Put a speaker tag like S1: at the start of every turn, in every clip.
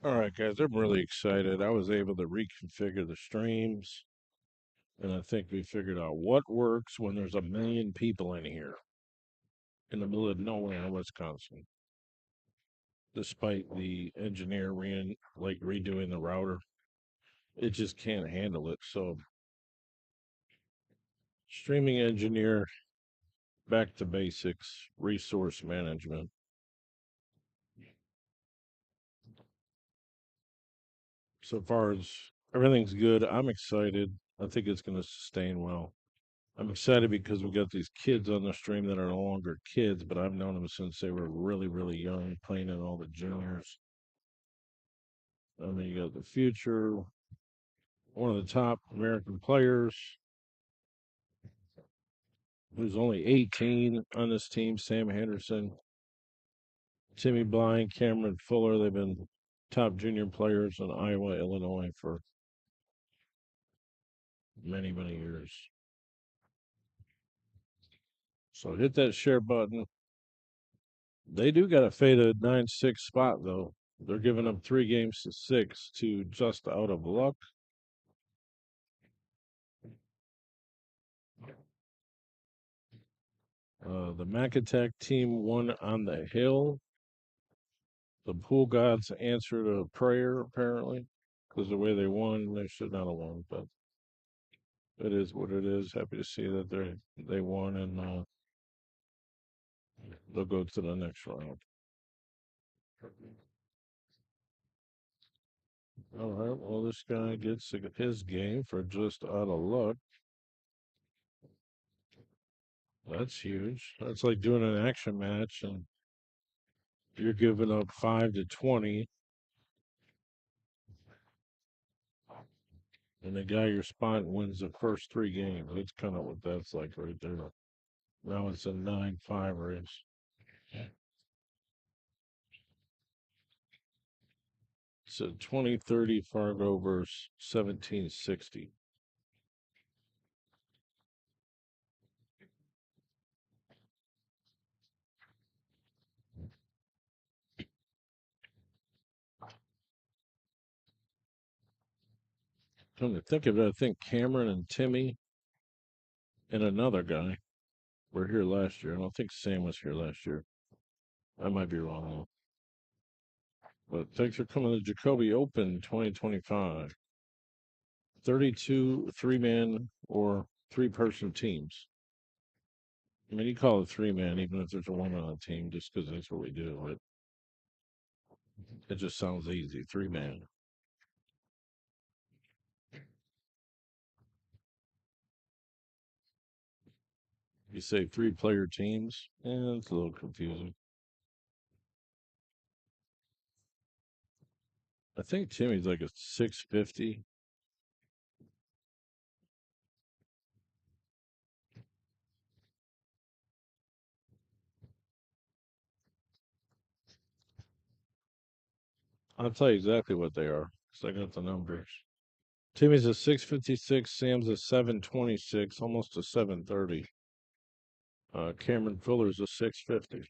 S1: All right, guys, I'm really excited. I was able to reconfigure the streams, and I think we figured out what works when there's a million people in here in the middle of nowhere in Wisconsin. Despite the engineer redoing the router, it just can't handle it. So, streaming engineer, back to basics, resource management. So far as everything's good, I'm excited. I think it's going to sustain well. I'm excited because we got these kids on the stream that are no longer kids, but I've known them since they were really, really young, playing in all the juniors. And then you got the future, one of the top American players who's only 18 on this team, Sam Henderson, Timmy Blind, Kamron Fuller. They've been top junior players in Iowa, Illinois for many, many years. So hit that share button. They do got a faded 9-6 spot, though. They're giving up 3 games to 6 to just out of luck. The Mac Attack team won on the hill. The pool gods answered a prayer, apparently, because the way they won, they should not have won. But it is what it is. Happy to see that they won, and they'll go to the next round. All right. Well, this guy gets his game for just out of luck. That's huge. That's like doing an action match, and you're giving up 5 to 20. And the guy you're spotting wins the first 3 games. That's kind of what that's like right there. Now it's a 9-5 race. So 2030 Fargo versus 1760. Come to think of it, I think Kamron and Timmy and another guy were here last year. I don't think Sam was here last year. I might be wrong though. But thanks for coming to Jacoby Open 2025. 32 3-man or 3-person teams. I mean, you call it 3-man even if there's a one on a team, just because that's what we do. But it just sounds easy. 3-man. You say 3-player teams, it's a little confusing. I think Timmy's like a 650. I'll tell you exactly what they are because I got the numbers. Timmy's a 656, Sam's a 726, almost a 730. Cameron Fuller's a 650.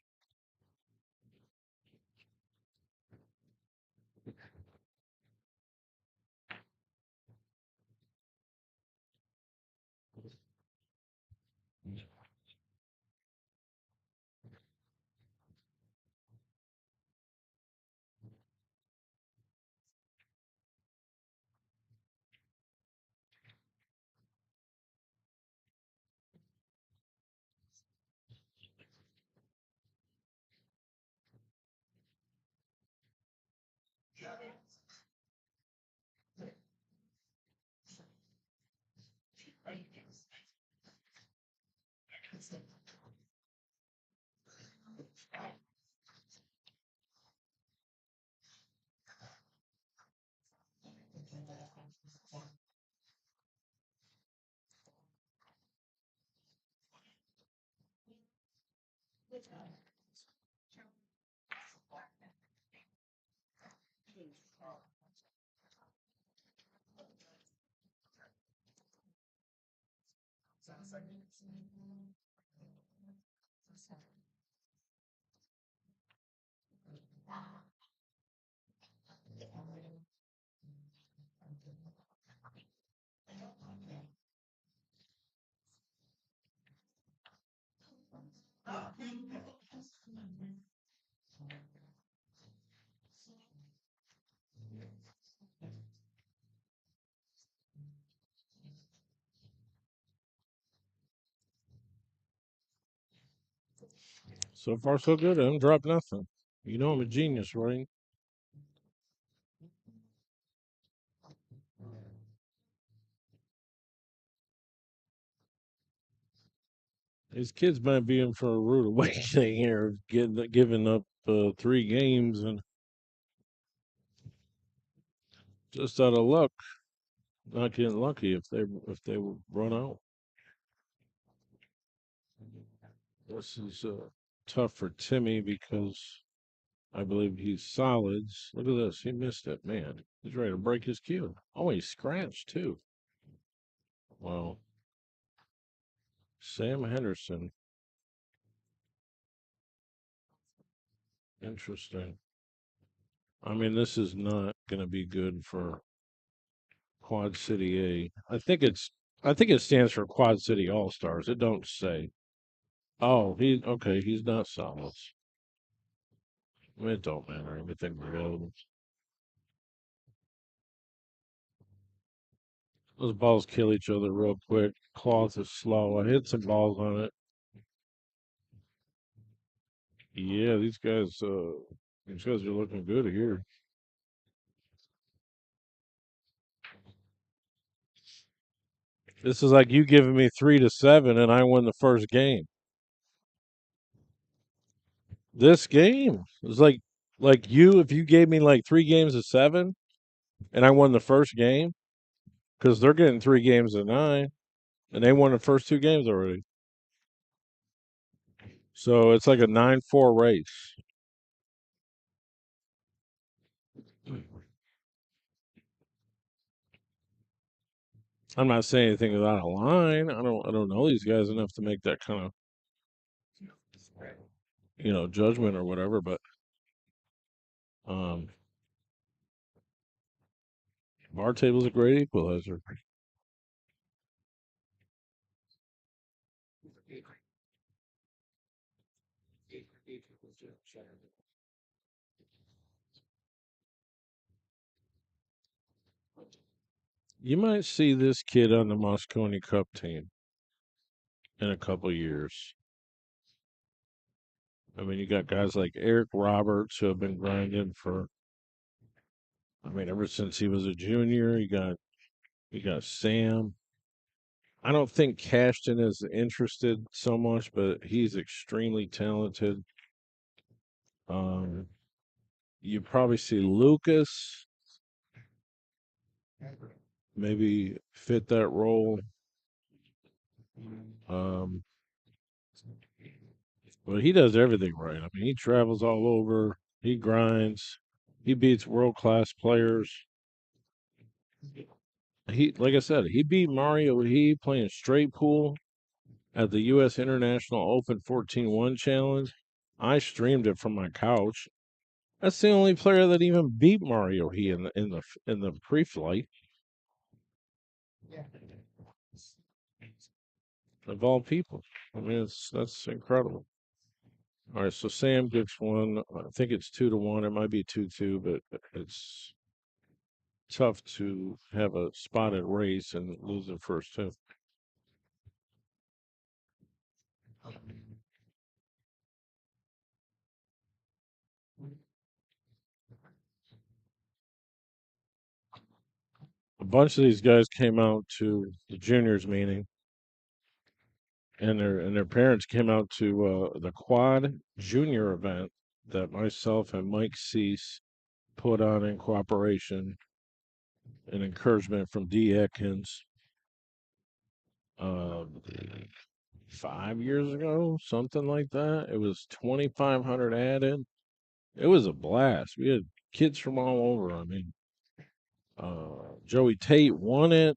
S1: So far, so good. I haven't dropped nothing. You know I'm a genius, right? These kids might be in for a rude awakening here, giving up 3 games and just out of luck, not getting lucky if they run out. This is tough for Timmy because I believe he's solids. Look at this. He missed it, man. He's ready to break his cue. Oh, he scratched too. Well, Sam Henderson. Interesting. I mean, this is not going to be good for Quad City A. I think it stands for Quad City All Stars. It don't say. Oh, okay. He's not solids. I mean, it don't matter. Everything goes. Those balls kill each other real quick. Cloth is slow. I hit some balls on it. Yeah, these guys are looking good here. This is like you giving me 3-7, and I won the first game. This game is like you if you gave me like 3 games of 7, and I won the first game. because they're getting 3 games of 9, and they won the first 2 games already. So it's like a 9-4 race. I'm not saying anything is out of line. I don't know these guys enough to make that kind of judgment or whatever. But um, bar table's a great equalizer. You might see this kid on the Moscone Cup team in a couple years. I mean, you got guys like Eric Roberts who have been grinding for. I mean, ever since he was a junior, you got Sam. I don't think Cashton is interested so much, but he's extremely talented. Um, you probably see Lucas maybe fit that role. Um, but he does everything right. I mean, he travels all over. He grinds. He beats world class players. Like I said, he beat Mario He playing straight pool at the U.S. International Open 14-1 Challenge. I streamed it from my couch. That's the only player that even beat Mario He in the pre-flight of all people. I mean, that's incredible. All right, so Sam gets one. I think it's 2-1. It might be 2-2, but it's tough to have a spotted race and lose the first two. A bunch of these guys came out to the juniors meeting, and their parents came out to the quad junior event that myself and Mike Cease put on in cooperation and encouragement from D. Atkins uh, 5 years ago, something like that. It was 2,500 added. It was a blast. We had kids from all over. I mean, Joey Tate won it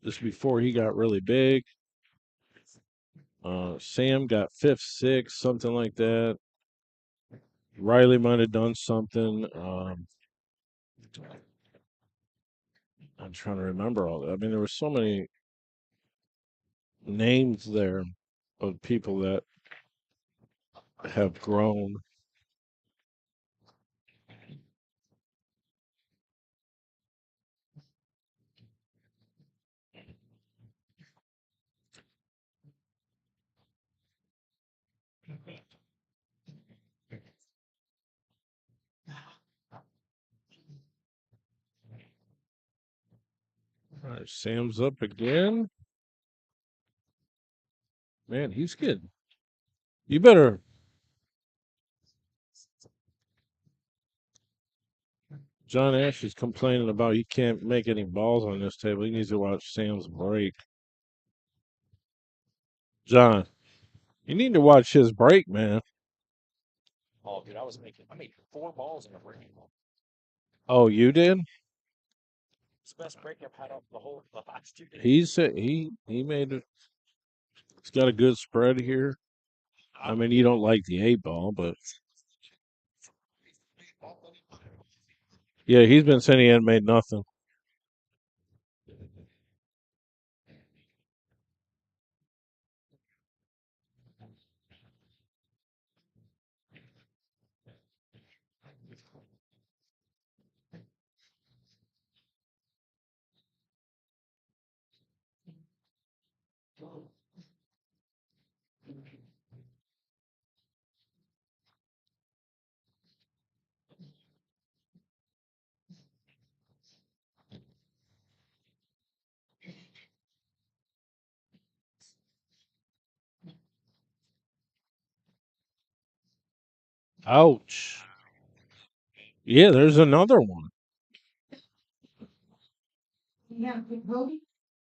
S1: just before he got really big. Sam got fifth, sixth, something like that. Riley might have done something. I'm trying to remember all that. I mean, there were so many names there of people that have grown. All right, Sam's up again. Man, he's good. You better. John Ash is complaining about he can't make any balls on this table. He needs to watch Sam's break. John, you need to watch his break, man.
S2: Oh, dude, I made 4 balls in a break.
S1: Oh, you did?
S2: It's the best break I've had off the last 2 days.
S1: He made it. He's got a good spread here. I mean, you don't like the 8 ball, but yeah, he's been saying he hadn't made nothing. Ouch. Yeah, there's another one.
S3: have Jacoby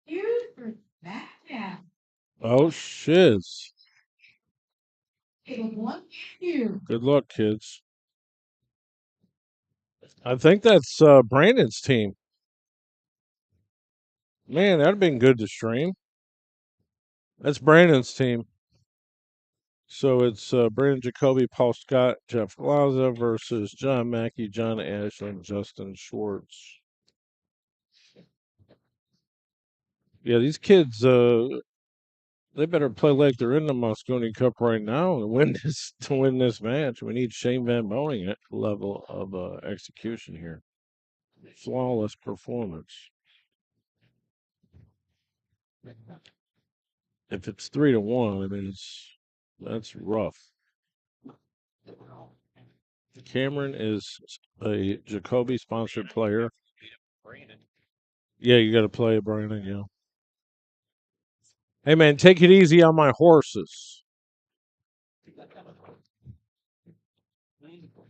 S3: Custom for that cat.
S1: Oh, shiz.
S3: It was one cue.
S1: Good luck, kids. I think that's Brandon's team. Man, that'd have been good to stream. That's Brandon's team. So it's Brandon Jacoby, Paul Scott, Jeff Glaza versus John Mackey, John Ashland, Justin Schwartz. Yeah, these kids, they better play like they're in the Moscone Cup right now to win this match. We need Shane Van Boening level of execution here. Flawless performance. If it's 3-1, I mean that's rough. Kamron is a Jacoby sponsored player. Yeah, you got to play it, Brandon. Yeah. Hey man, take it easy on my horses.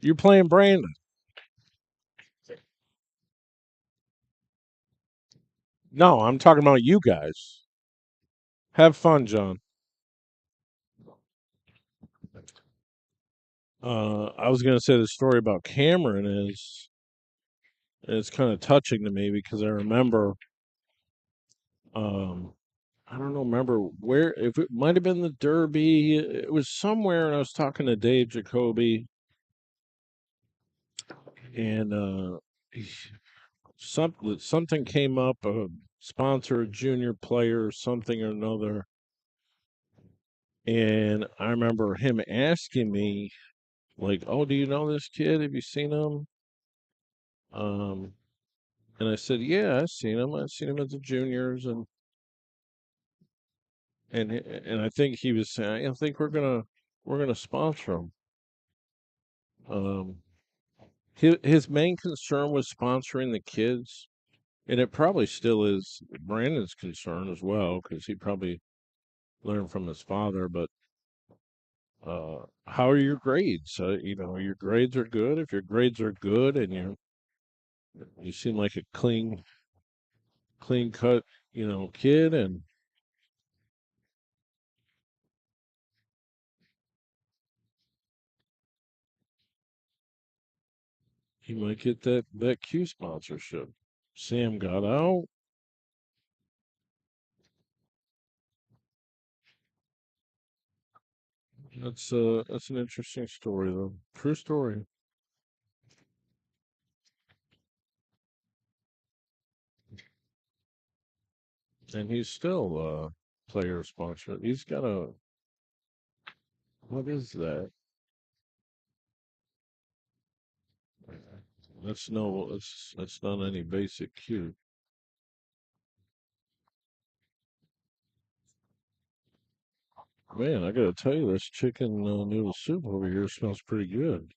S1: You're playing Brandon. No, I'm talking about you guys. Have fun, John. I was gonna say the story about Kamron is it's kind of touching to me because I remember, I don't know, remember where if it might have been the Derby. It was somewhere, and I was talking to Dave Jacoby, and something came up, a sponsor, a junior player, something or another, and I remember him asking me, like, "Oh, do you know this kid? Have you seen him?" Um, and I said, "Yeah, I've seen him. I've seen him at the juniors, and I think he was saying, I think we're gonna sponsor him." Um, his main concern was sponsoring the kids, and it probably still is Brandon's concern as well, because he probably learned from his father. But how are your grades? Your grades are good. If your grades are good, and you seem like a clean cut, kid, and he might get that Q sponsorship. Sam got out. That's an interesting story though. True story. And he's still player sponsor. He's got a what is that? That's not any basic cue. Man, I gotta tell you, this chicken noodle soup over here smells pretty good.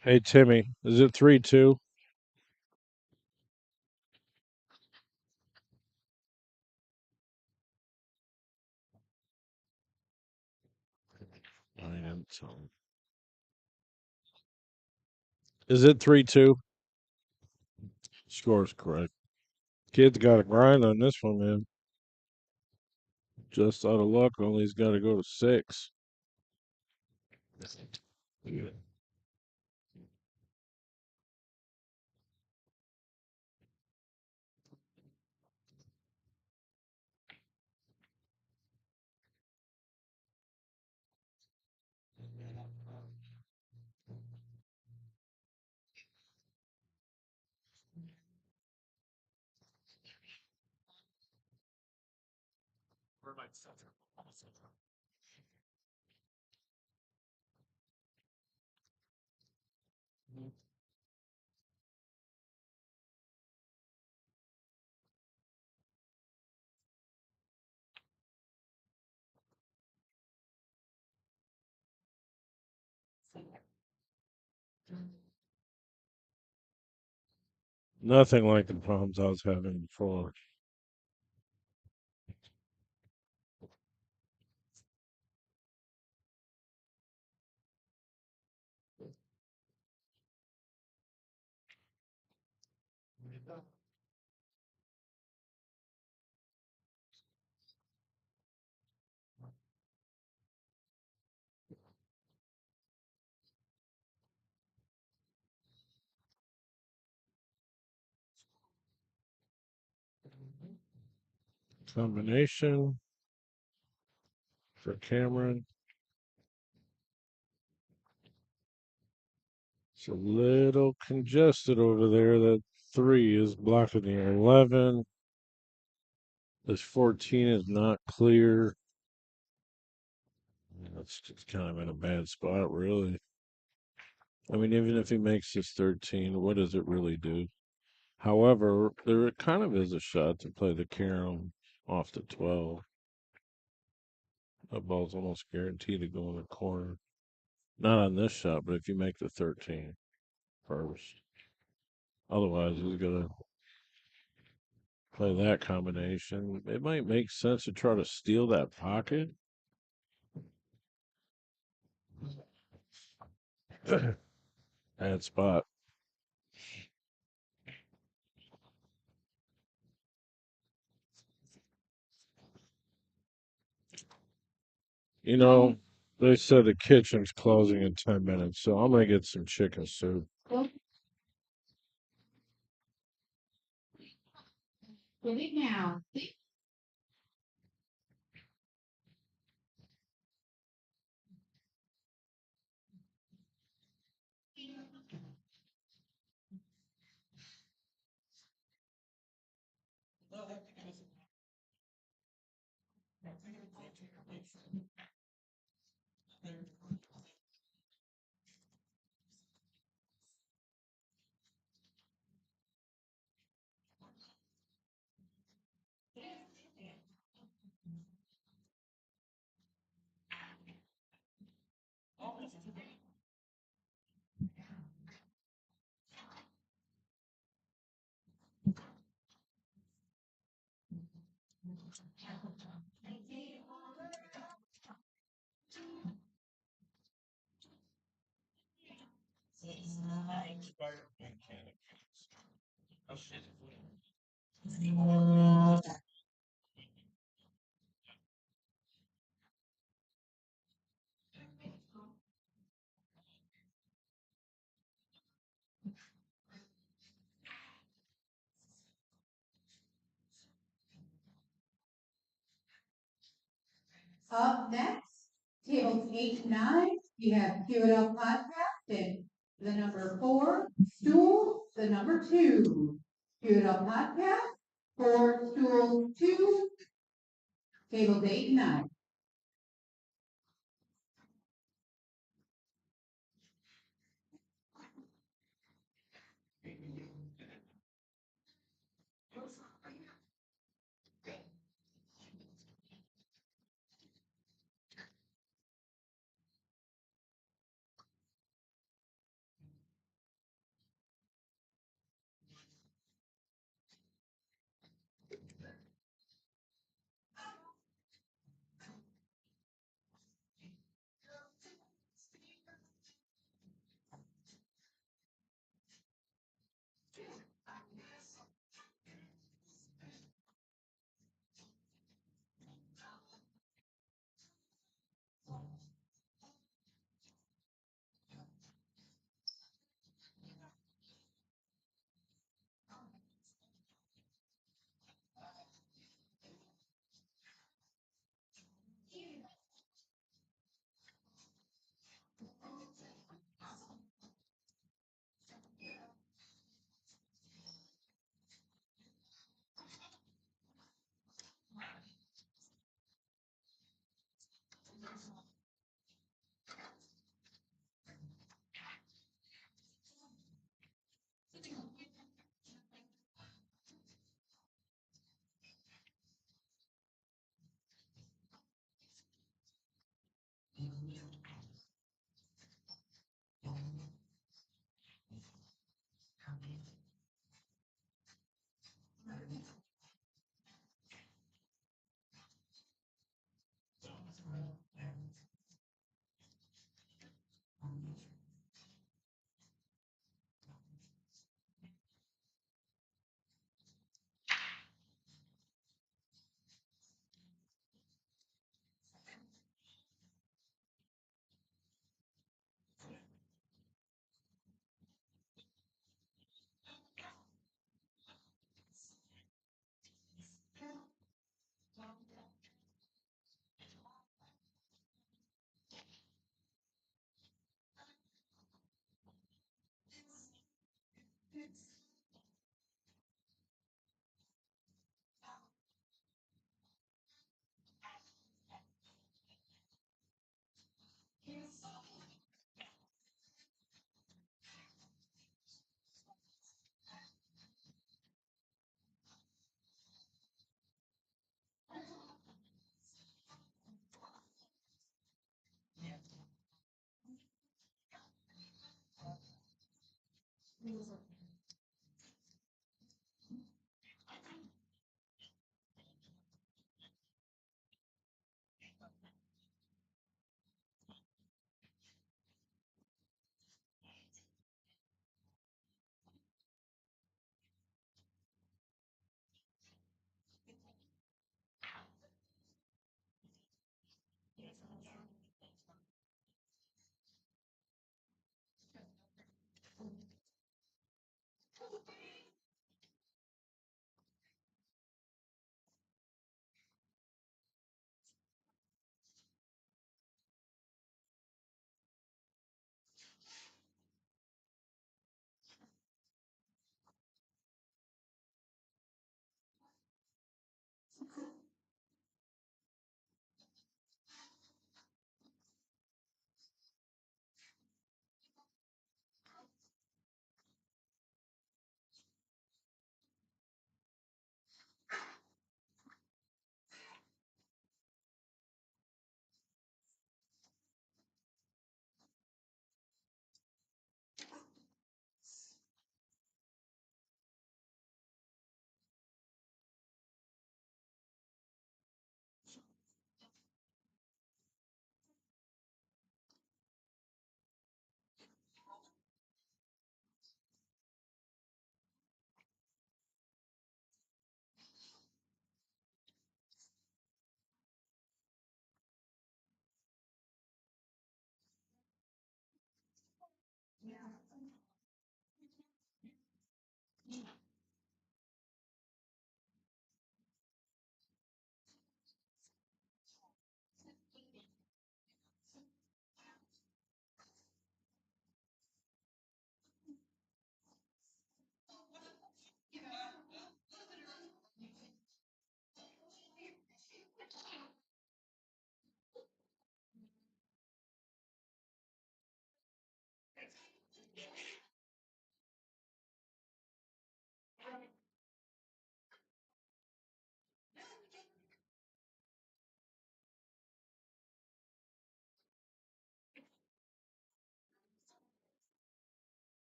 S1: Hey Timmy, is it 3-2? I am telling. Is it 3-2? Score's correct. Kid's got a grind on this one, man. Just out of luck, only he's got to go to 6. Nothing like the problems I was having before. Combination for Kamron. It's a little congested over there. That 3 is blocking the 11. This 14 is not clear. That's just kind of in a bad spot, really. I mean, even if he makes this 13, what does it really do? However, there kind of is a shot to play the carom off the 12. That ball's almost guaranteed to go in the corner. Not on this shot, but if you make the 13 first. Otherwise, he's going to play that combination. It might make sense to try to steal that pocket. Bad spot. You know, they said the kitchen's closing in 10 minutes, so I'm going to get some chicken soup.
S3: Get it now. Up next, tables 8 and 9, we have QL podcast and the number 4, stool, the number 2. QL podcast, 4, stool, 2, tables 8 and 9.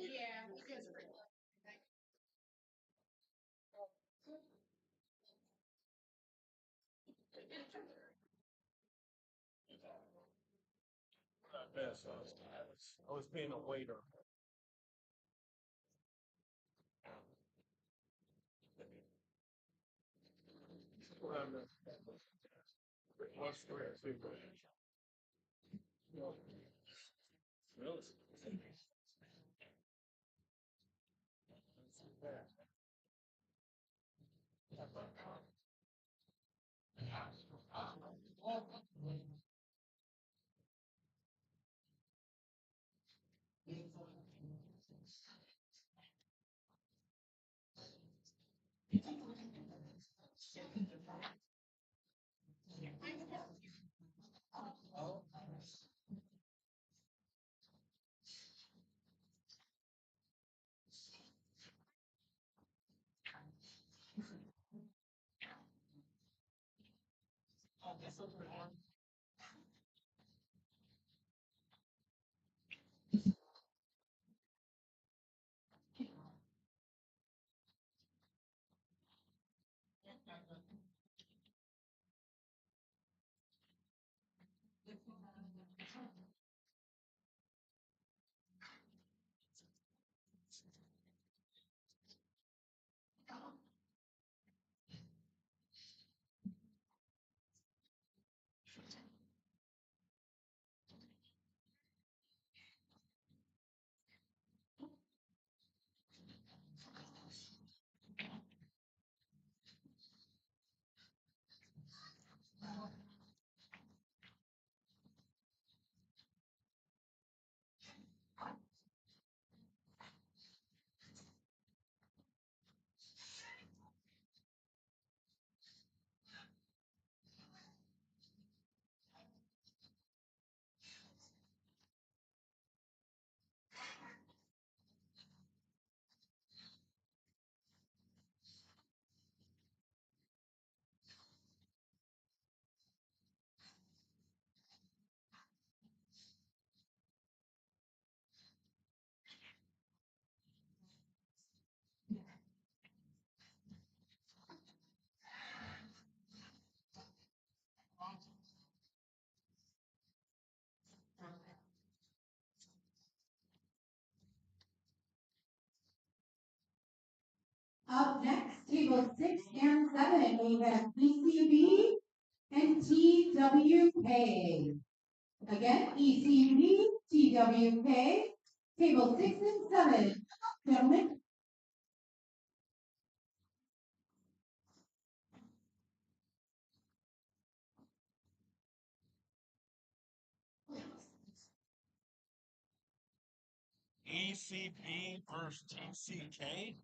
S3: Yeah, we just.
S2: I was being a waiter. What's the Really?
S3: Up next, table 6 and 7, we have ECB and TWK. Again, ECB, TWK, table 6 and 7. Gentlemen.
S2: ECB versus TCK.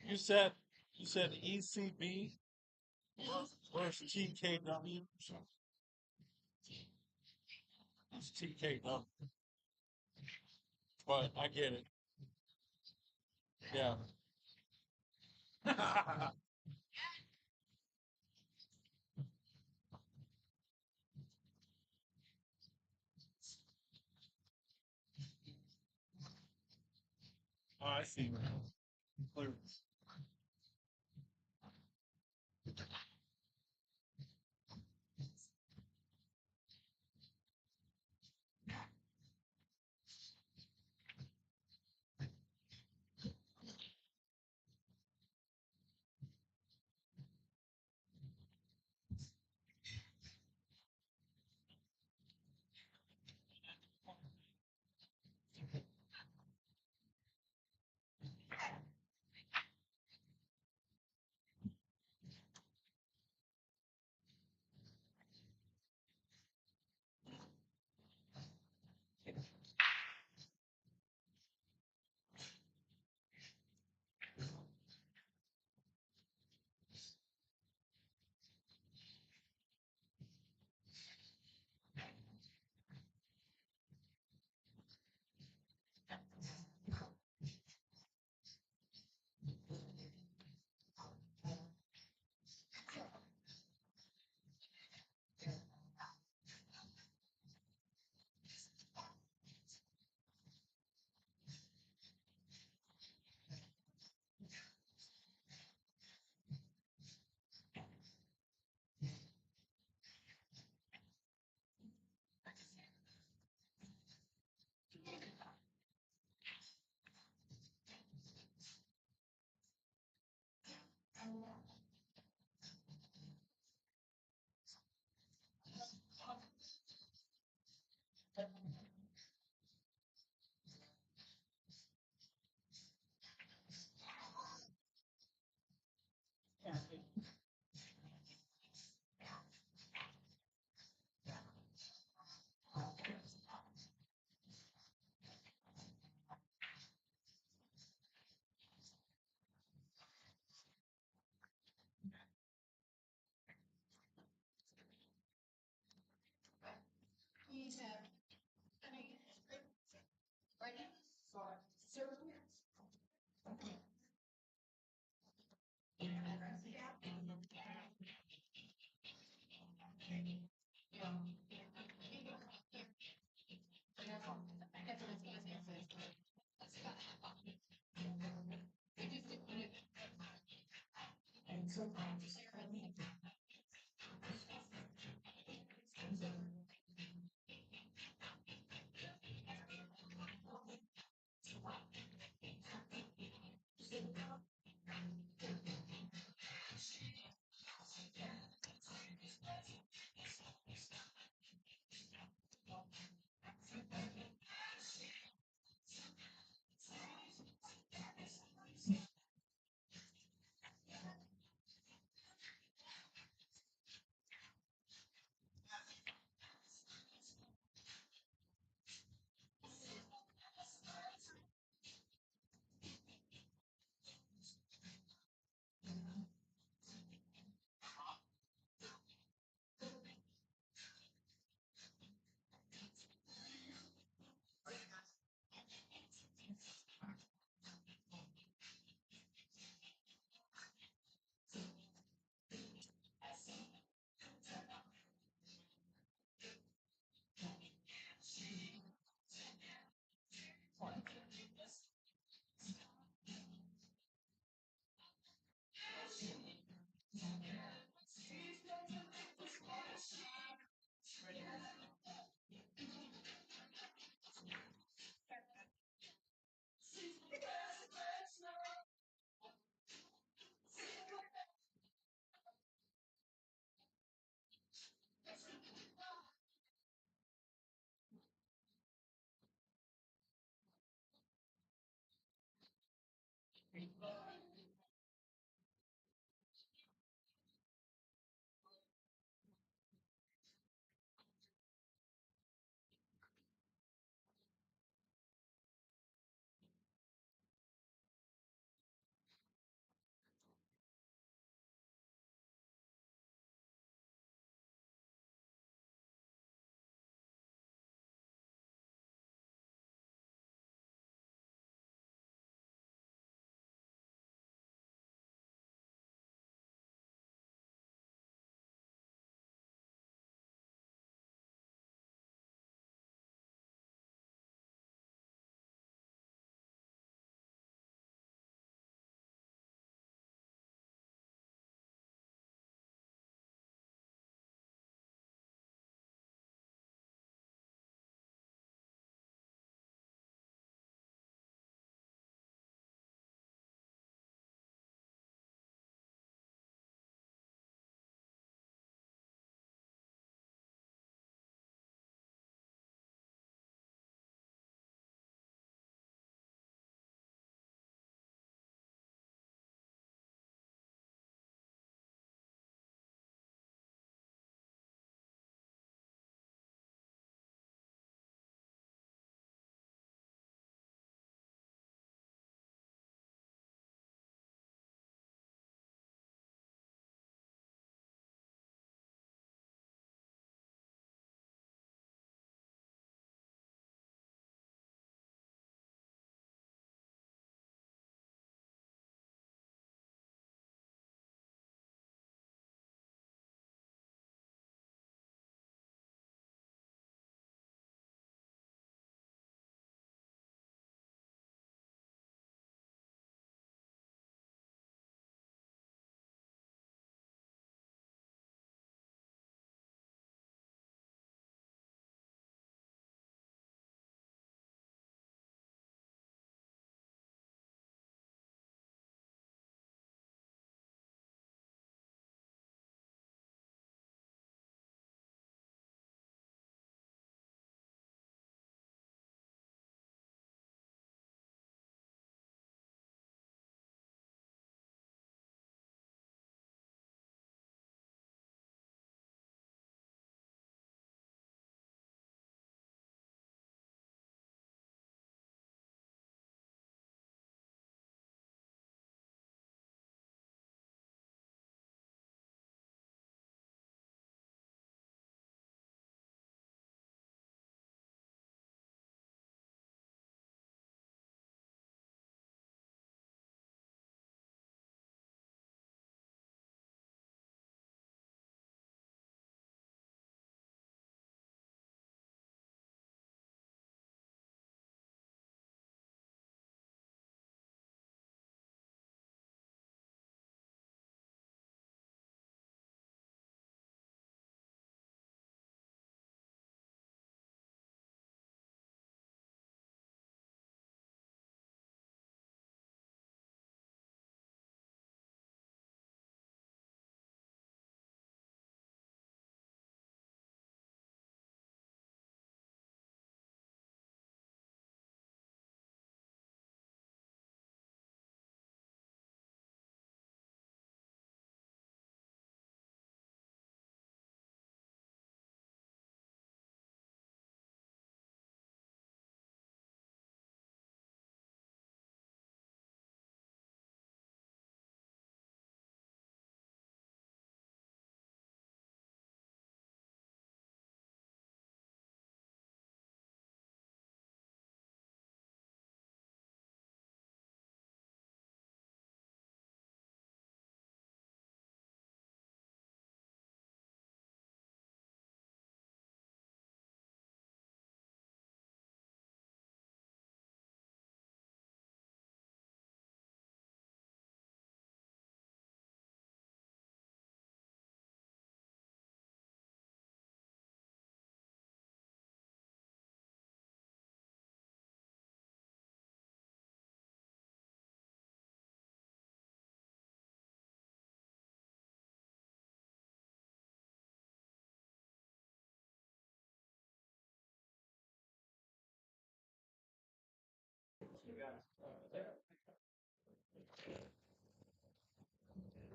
S2: You said ECB versus TKW. It's TKW, but I get it. Yeah. Oh, I see. Clear.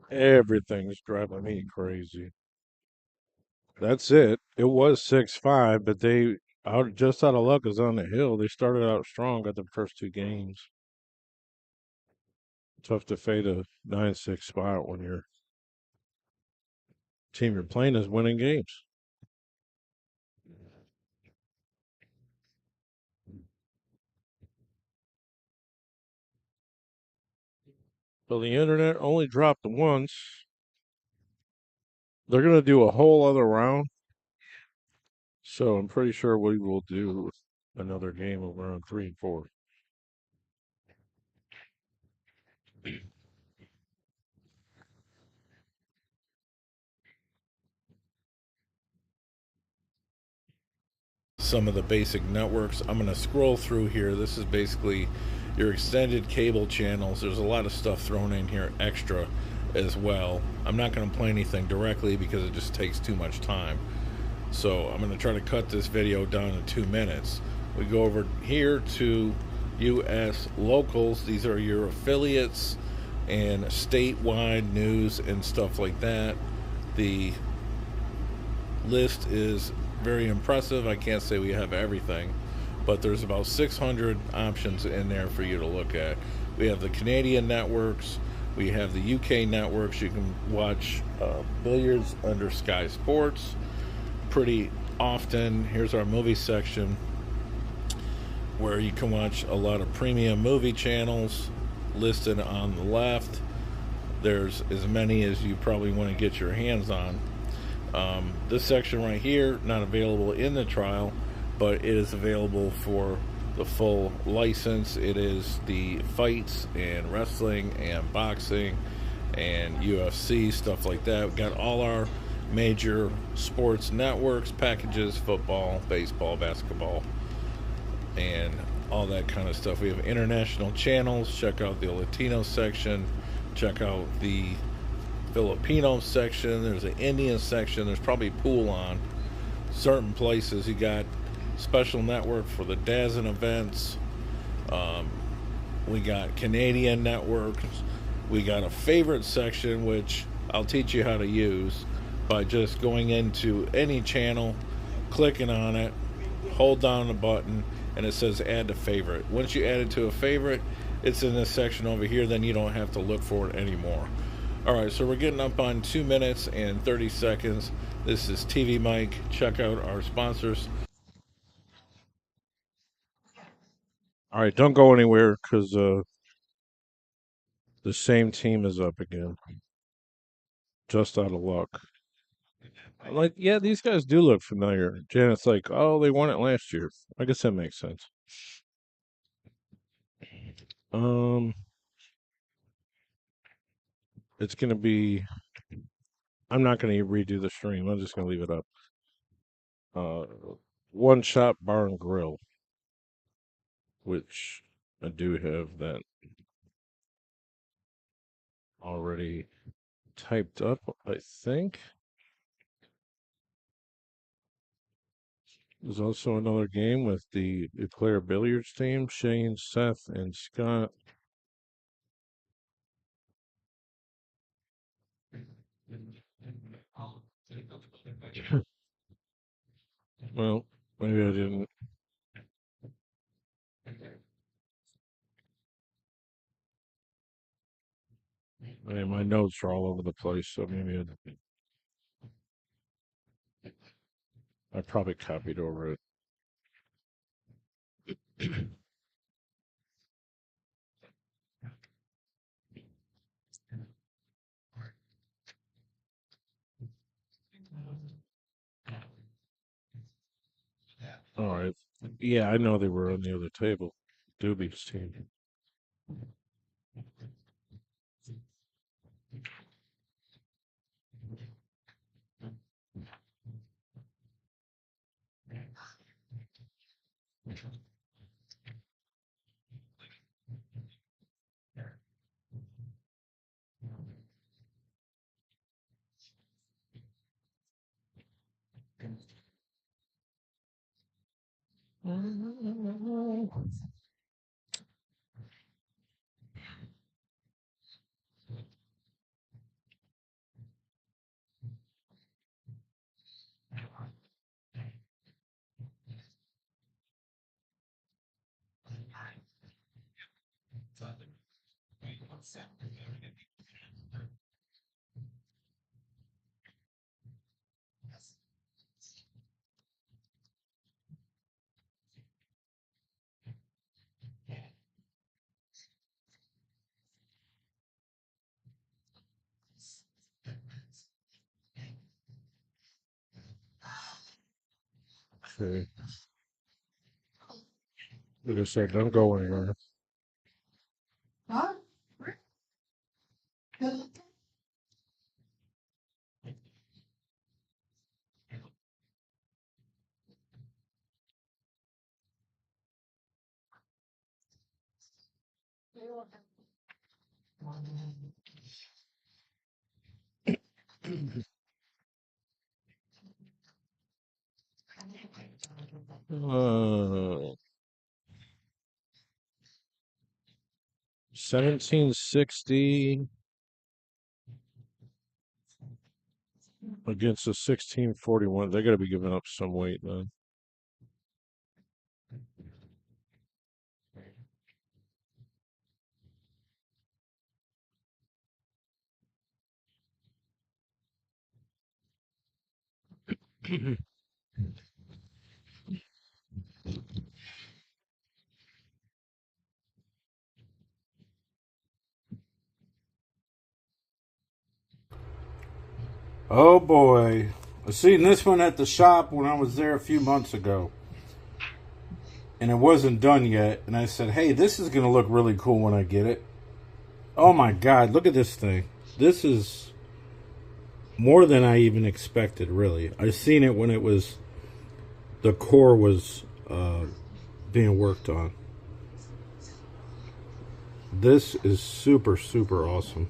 S1: Everything's driving me crazy. That's it. It was 6-5, but they out just out of luck is on the hill. They started out strong, got the first two games. Tough to fade a 9-6 spot when your team you're playing is winning games. So the internet only dropped once. They're gonna do a whole other round. So I'm pretty sure we will do another game over on 3 and 4. Some of the basic networks. I'm going to scroll through here. This is basically your extended cable channels. There's a lot of stuff thrown in here extra as well. I'm not going to play anything directly because it just takes too much time. So I'm going to try to cut this video down to 2 minutes. We go over here to US locals. These are your affiliates and statewide news and stuff like that. The list is very impressive. I can't say we have everything, but there's about 600 options in there for you to look at. We have the Canadian networks, we have the UK networks. You can watch billiards under Sky Sports pretty often. Here's our movie section where you can watch a lot of premium movie channels listed on the left. There's as many as you probably want to get your hands on. This section right here, not available in the trial, but it is available for the full license. It is the fights and wrestling and boxing and UFC, stuff like that. We've got all our major sports networks, packages, football, baseball, basketball, and all that kind of stuff. We have international channels. Check out the Latino section. Check out the Filipino section. There's an Indian section. There's probably pool on certain places. You got special network for the DAZN events. We got Canadian networks. We got a favorite section, which I'll teach you how to use by just going into any channel, clicking on it, hold down the button, and it says add to favorite. Once you add it to a favorite, it's in this section over here. Then you don't have to look for it anymore. All right, so we're getting up on 2 minutes and 30 seconds. This is TvMike. Check out our sponsors. All right, don't go anywhere because the same team is up again. Just out of luck. I'm like, yeah, these guys do look familiar. Janet's like, oh, they won it last year. I guess that makes sense. It's gonna be. I'm not gonna redo the stream. I'm just gonna leave it up. One Shot Bar and Grill, which I do have that already typed up, I think. There's also another game with the Eclair Billiards team, Shane, Seth, and Scott. Well, maybe I didn't. I mean, my notes are all over the place, so maybe I probably copied over it. All right. Yeah, I know they were on the other table. Doobie's team. Okay. Like I said, don't go anywhere.
S3: Huh? Good.
S1: Uh, 1760 against a 1641. They got to be giving up some weight then.
S4: Oh boy. I seen this one at the shop when I was there a few months ago. And it wasn't done yet. And I said, hey, this is going to look really cool when I get it. Oh my God, look at this thing. This is more than I even expected, really. I seen it when it was, the core was being worked on. This is super, super awesome.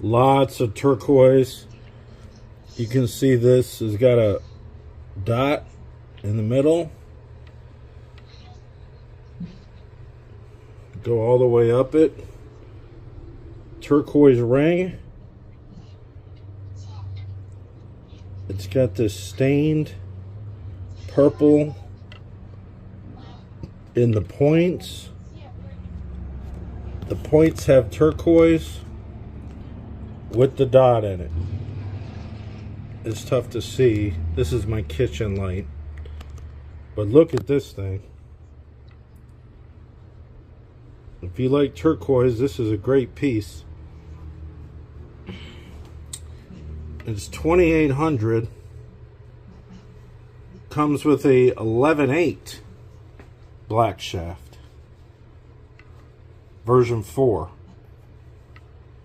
S4: Lots of turquoise. You can see this has got a dot in the middle. Go all the way up it. Turquoise ring. It's got this stained purple in the points. The points have turquoise with the dot in it. It's tough to see. This is my kitchen light. But look at this thing. If you like turquoise, this is a great piece. It's 2800. Comes with a 11/8 black shaft. Version 4.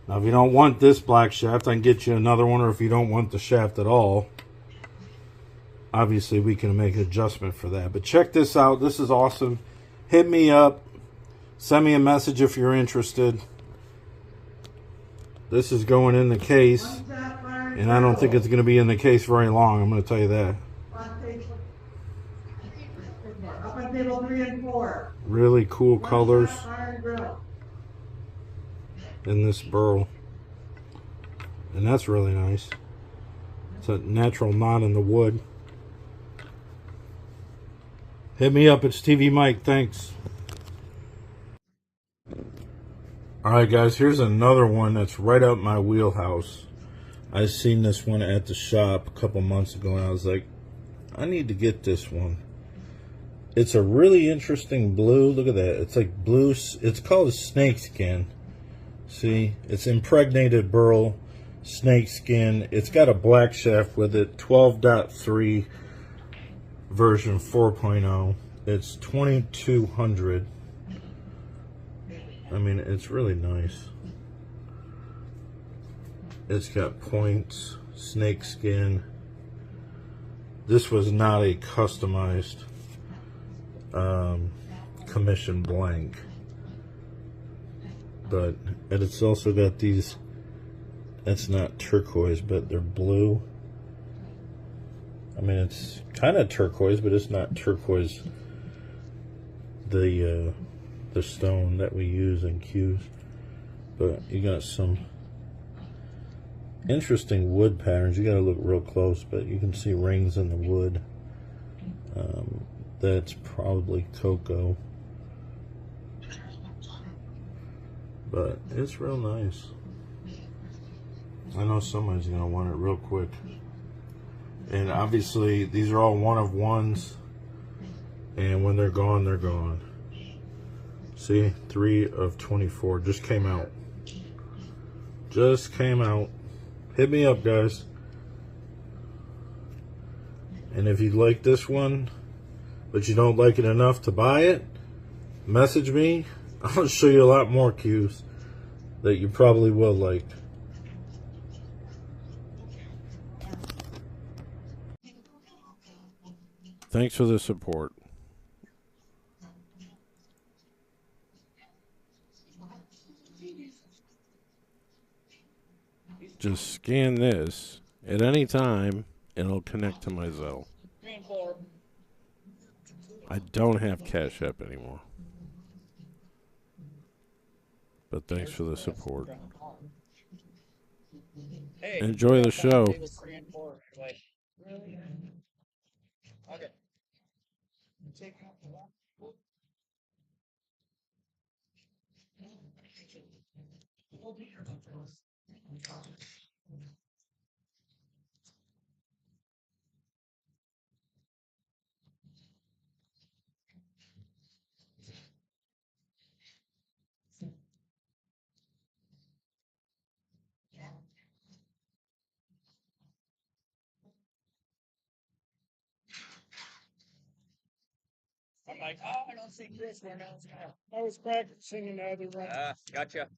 S4: Now, if you don't want this black shaft, I can get you another one, or if you don't want the shaft at all, obviously we can make an adjustment for that. But check this out. This is awesome. Hit me up. Send me a message if you're interested. This is going in the case, and I don't think it's going to be in the case very long. I'm going to tell you that.
S3: Up on table 3 and 4.
S4: Really cool colors in this burl, and that's really nice. It's a natural knot in the wood. Hit me up. It's TvMike. Thanks. Alright guys, here's another one that's right up my wheelhouse. I seen this one at the shop a couple months ago, and I was like, I need to get this one. It's a really interesting blue. Look at that. It's like blue. It's called a snakeskin. See, it's impregnated burl, snakeskin. It's got a black shaft with it, 12.3 version 4.0. It's 2200. I mean, it's really nice. It's got points, snakeskin. This was not a customized commission blank. But and it's also got these, that's not turquoise, but they're blue. I mean, it's kind of turquoise, but it's not turquoise. The stone that we use in cues. But you got some interesting wood patterns. You got to look real close, but you can see rings in the wood. That's probably cocoa. But it's real nice. I know somebody's going to want it real quick. And obviously, these are all one of ones. And when they're gone, they're gone. See, 3 of 24 just came out. Just came out. Hit me up, guys. And if you like this one, but you don't like it enough to buy it, message me. I'll show you a lot more cues that you probably will like.
S1: Thanks for the support. Just scan this at any time, and it'll connect to my Zelle. I don't have Cash App anymore. But thanks for the support.
S2: Hey,
S1: Enjoy the show.
S2: table 3 and 4. Like, really? Okay. Take out the one. I'm like, oh, I don't see Chris where now it's now. I was practicing in the other room. Gotcha.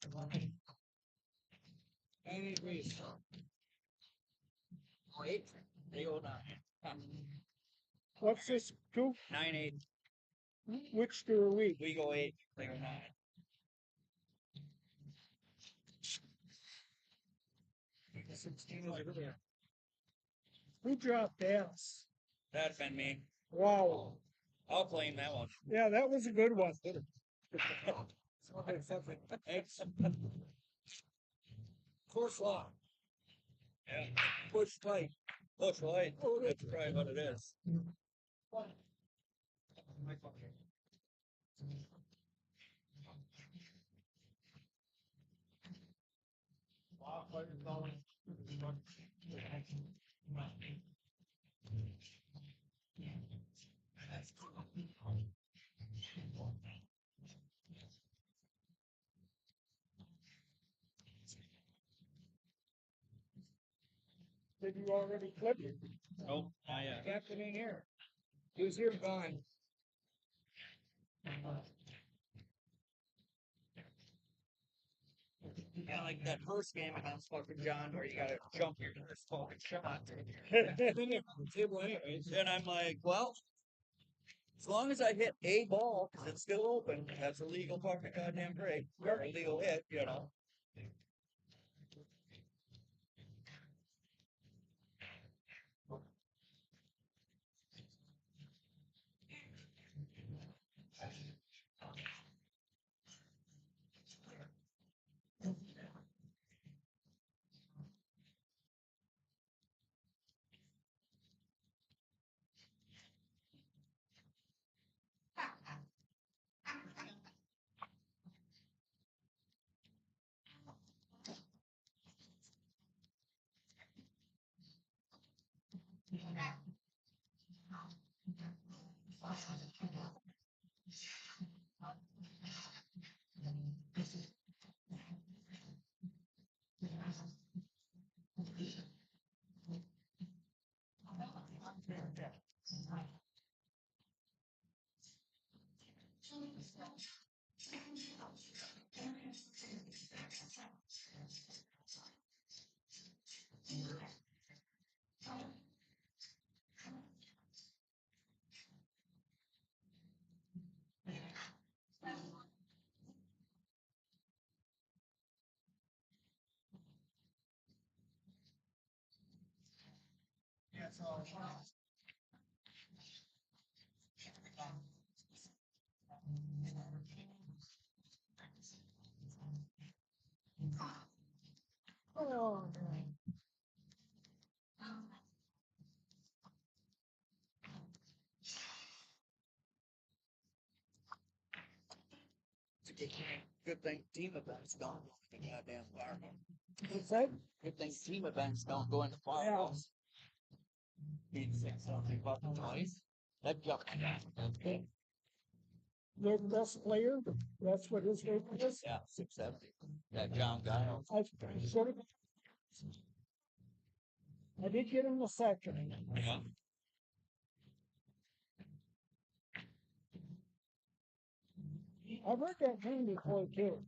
S2: Wait, 309. What's this, 2? 9-8. Which two are we? We go 8, they go 9. Who dropped that? That'd been me. Wow. I'll claim that one. Yeah, that was a good one. Thanks. Course lock. Yeah. Push tight. Push light. That's probably what it is. Did you already flip it? Nope, not yet. Kept it in here. He was here gone. Yeah, like that first game against fucking John where you gotta jump your first fucking shot. And I'm like, well, as long as I hit a ball, because it's still open, that's a legal fucking goddamn break. Or a legal hit, you know. Good thing team events don't go in the goddamn firehouse. What's that? Good thing team events don't go in the firehouse. Beat 670 about the noise. That jumped my ass. Okay. Their best player? That's what his name is? Yeah, 670. That John guy. I did get him the second. Yeah. I've heard that name before too.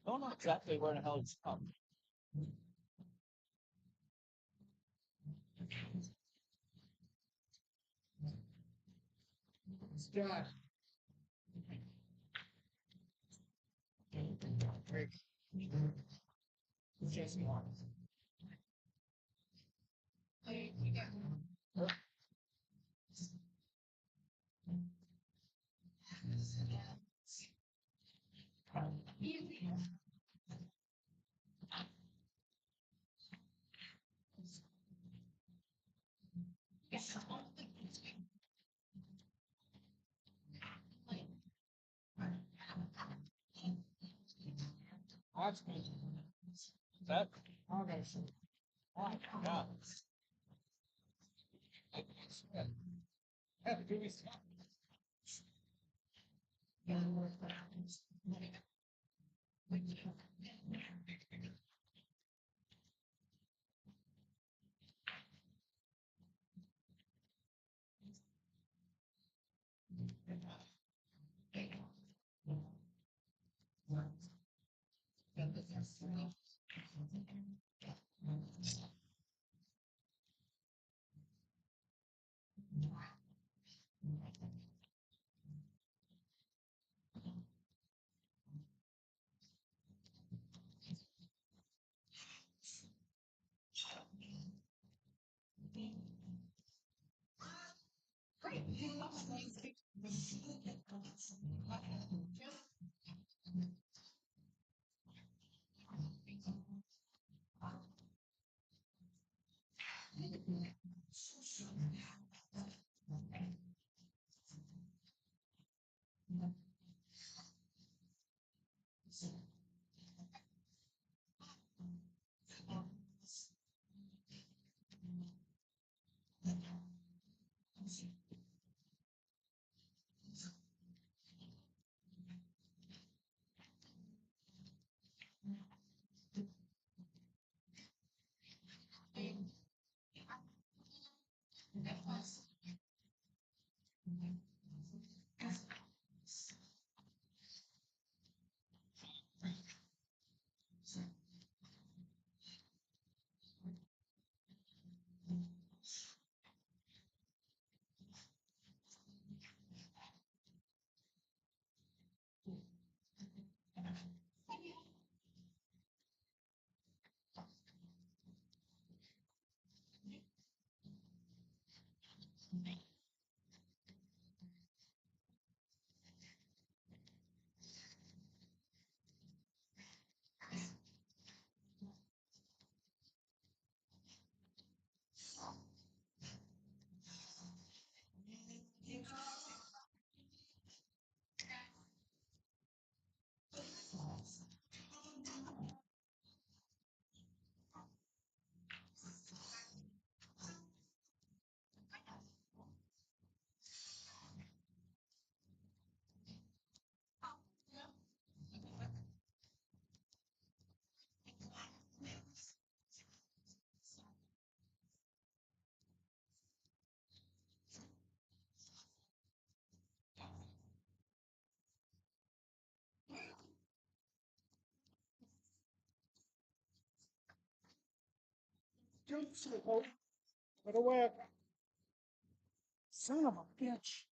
S2: Don't know exactly where the hell it's from. Scott. Just one. That's good. That? Okay. Oh, God. Yeah, give me some. Put away. Son of a bitch.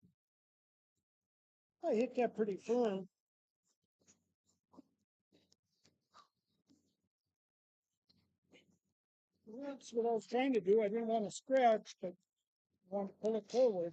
S2: I hit that pretty firm. That's what I was trying to do. I didn't want to scratch, but I wanted to pull it forward.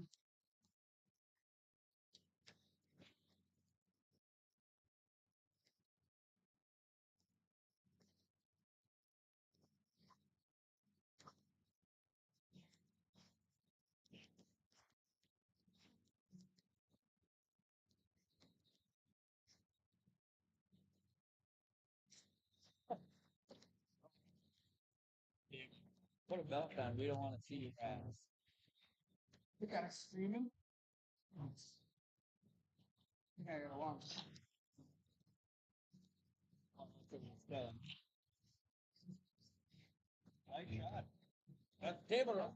S2: Put a belt on. We don't want to see your ass.
S3: You got screaming? Yeah, you're along.
S2: Nice shot. That's the table up.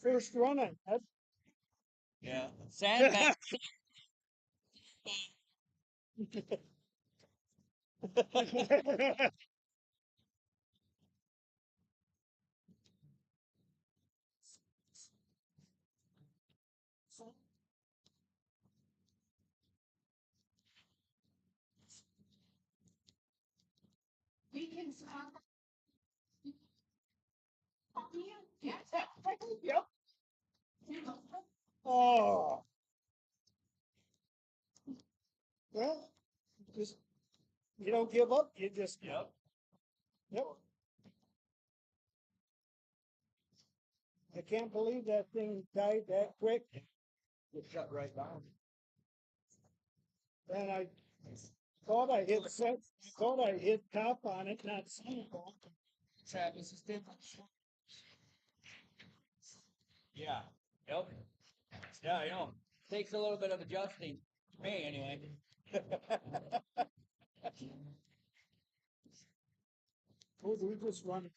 S3: First running. That's
S2: Yeah. Sandbag.
S3: we can stop. Yes. Yep. Oh. Well, just you don't give up. You just
S2: Yep.
S3: Yep. I can't believe that thing died that quick.
S2: It shut right down.
S3: And I thought I hit top on it, not single.
S2: Travis is different. Yeah. Yep. Yeah, I know. Takes a little bit of adjusting. Me, anyway.
S3: We just run.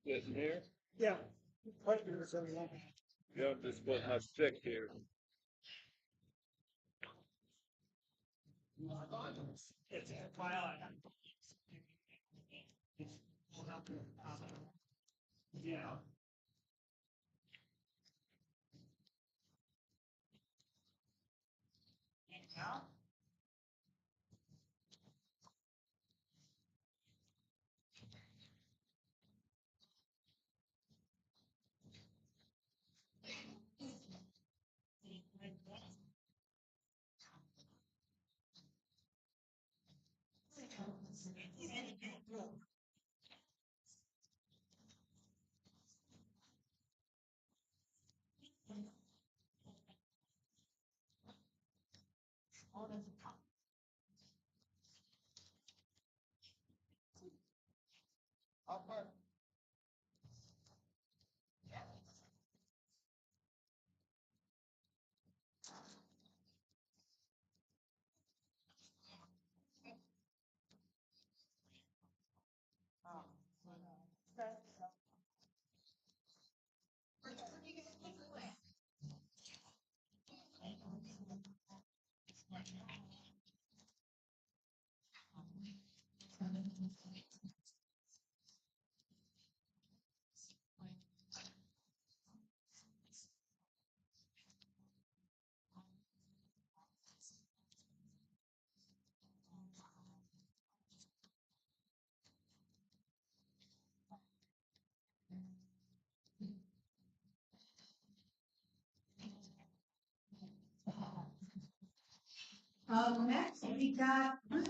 S1: This here?
S3: Yeah. Partners are long.
S1: Yeah, this was my stick here.
S3: It's a file. Yeah. Now?
S2: How far?
S3: Next, we got Bruce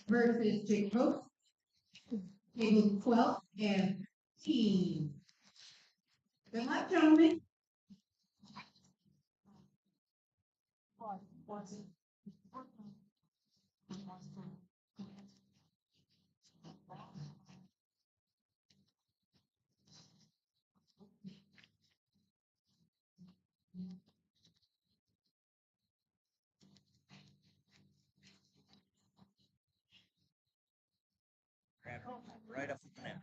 S3: versus Jacob, table 12 and 15. Good luck, gentlemen.
S2: Grab it right up the net.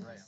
S2: Right.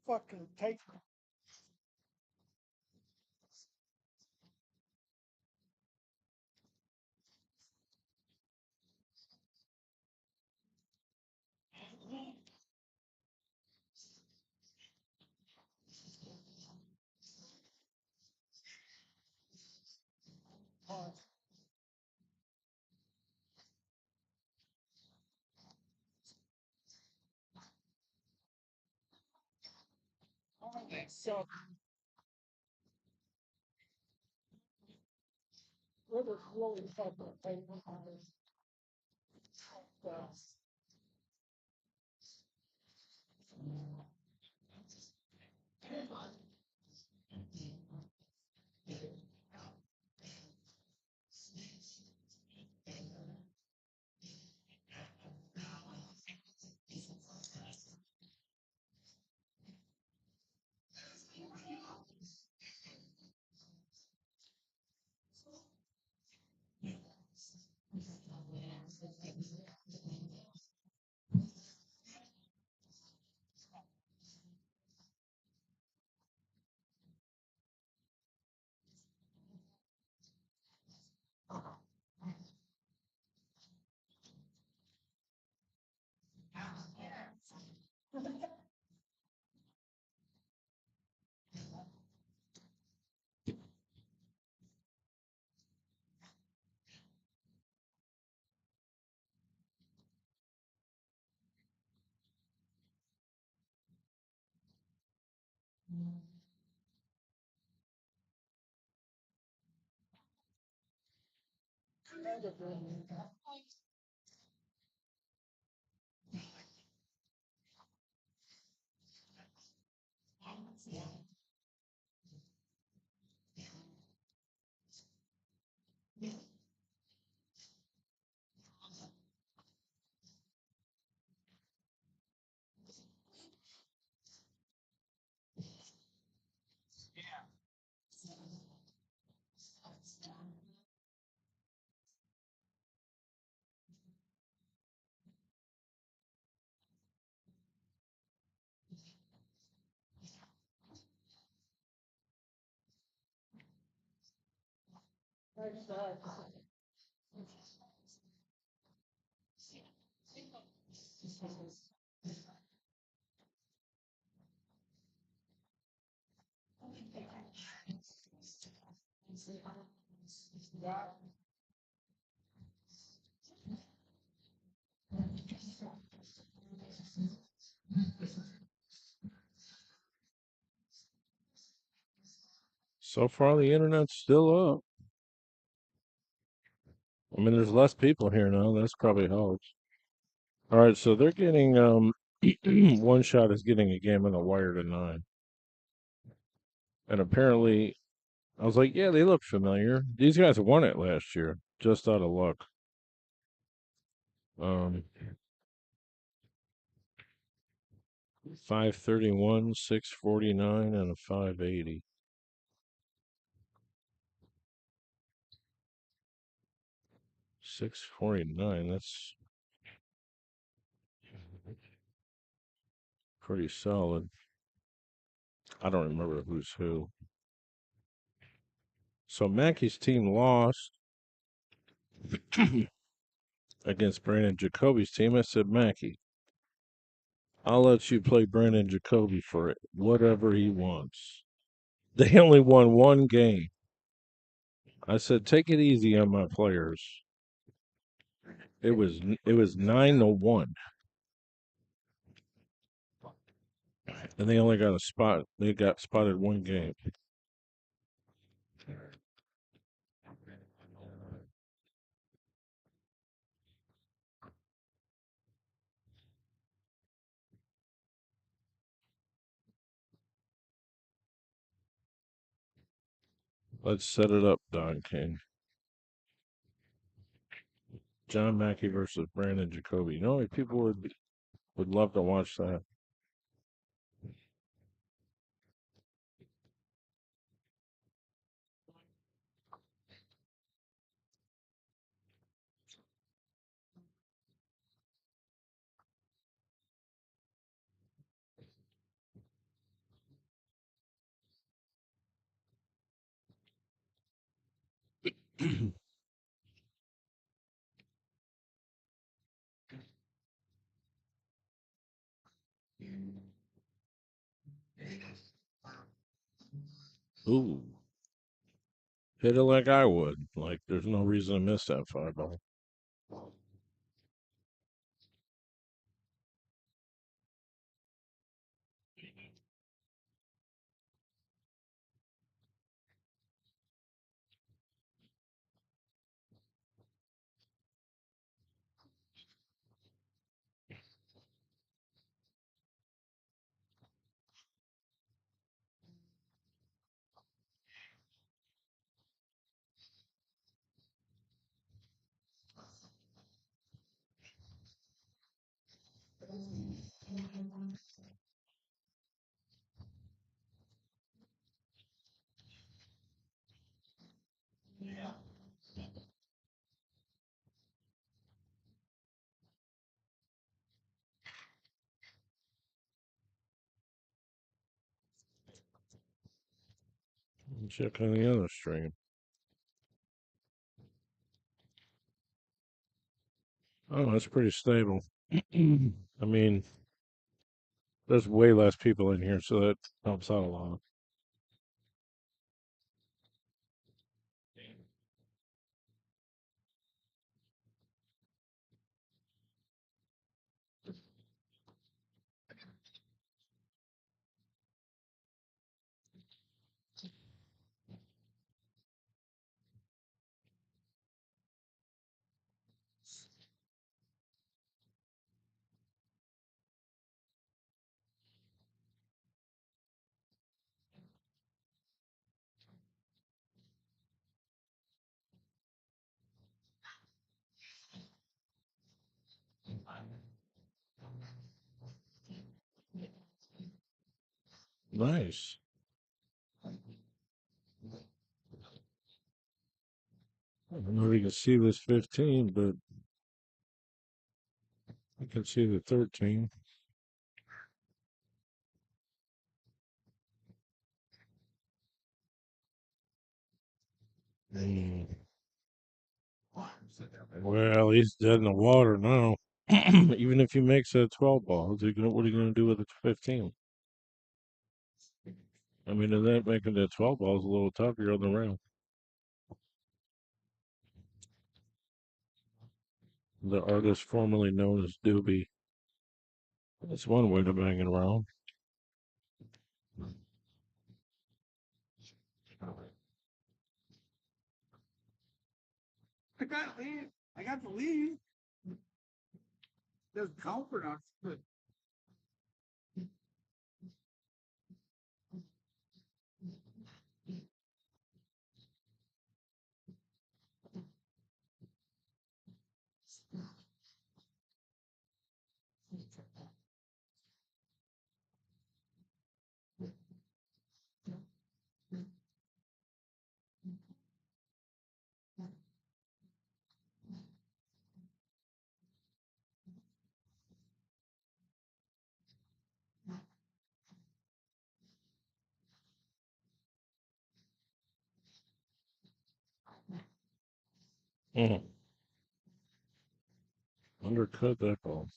S2: fucking take. So, really, really fucking paper.
S1: So far, the internet's still up. I mean, there's less people here now. That's probably helps. All right, so they're getting one shot is getting a game on the wire to 9, and apparently, I was like, yeah, they look familiar. These guys won it last year, just out of luck. Um, 531, 649, and a 580. 649. That's pretty solid. I don't remember who's who. So Mackey's team lost against Brandon Jacoby's team. I said, Mackey, I'll let you play Brandon Jacoby for it, whatever he wants. They only won one game. I said, take it easy on my players. It was 9-1, and they only got a spot. They got spotted one game. Let's set it up, Don King. John Mackey versus Brandon Jacoby. You know, people would love to watch that. Ooh, hit it like I would. Like, there's no reason to miss that 5 ball. Check on the other stream. Oh, that's pretty stable. I mean, there's way less people in here, so that helps out a lot. Nice. I don't know if you can see this 15, but you can see the 13. Mm. Well, he's dead in the water now. Even if he makes that 12 ball, what are you going to do with the 15? I mean, and that making that 12 ball is a little tougher on the round. The artist formerly known as Doobie. That's one way to bang it around.
S2: I got leave. I got to leave. Doesn't count for us, but
S1: Mm. Undercut that ball.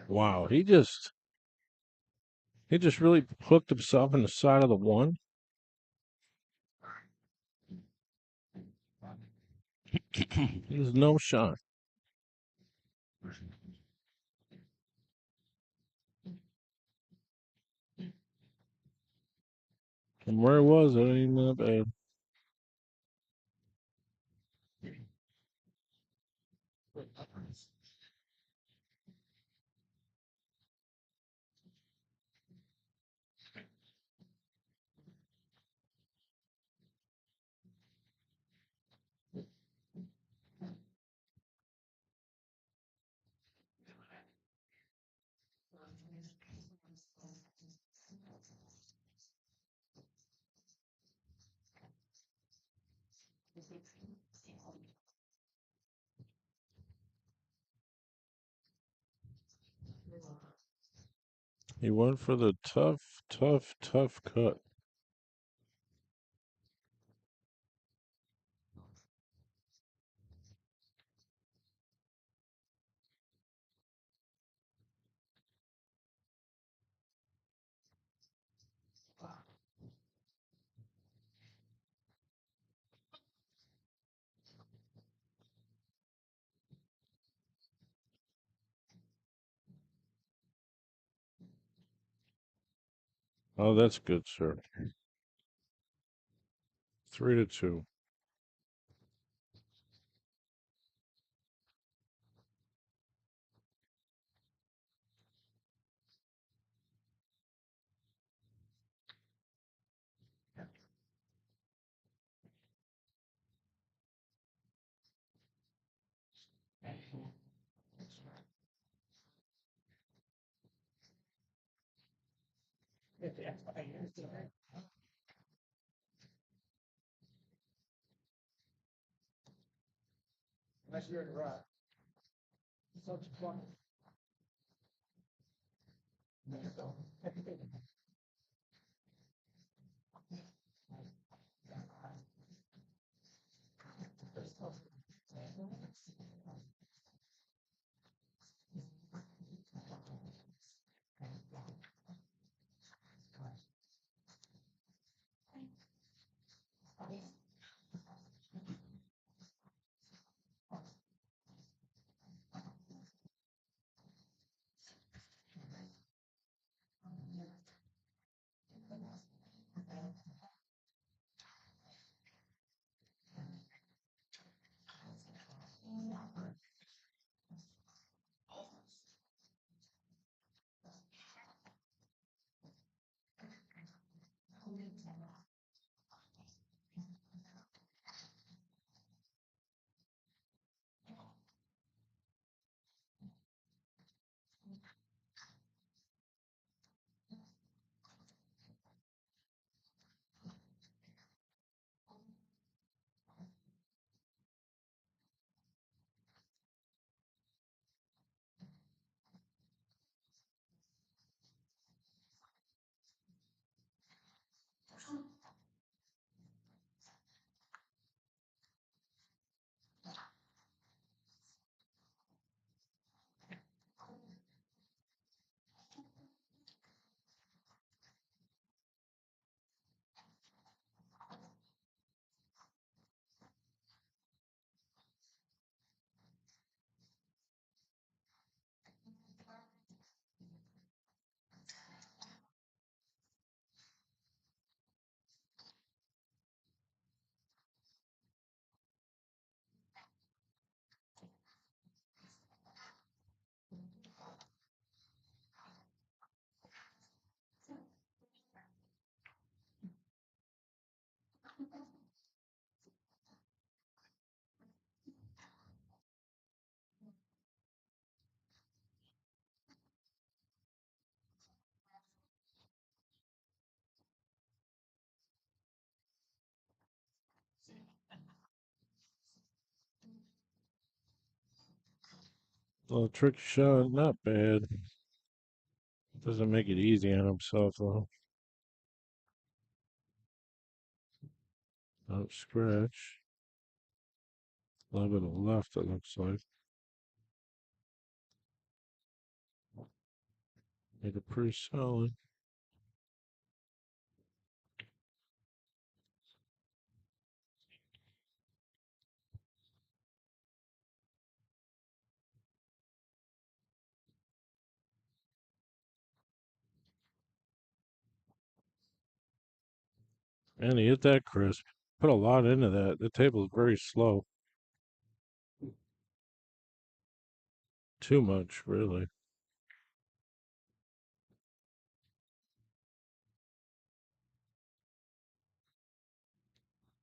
S1: Wow, he just really hooked himself in the side of the one. There's no shot. From where it was, it ain't that bad. He went for the tough cut. Oh, that's good, sir. 3-2.
S2: Unless you're in a rush. So fun.
S1: Well, trick shot, not bad. Doesn't make it easy on himself, though. Oh, scratch. A little bit of left, it looks like. Made it pretty solid. And he hit that crisp. Put a lot into that. The table is very slow. Too much, really.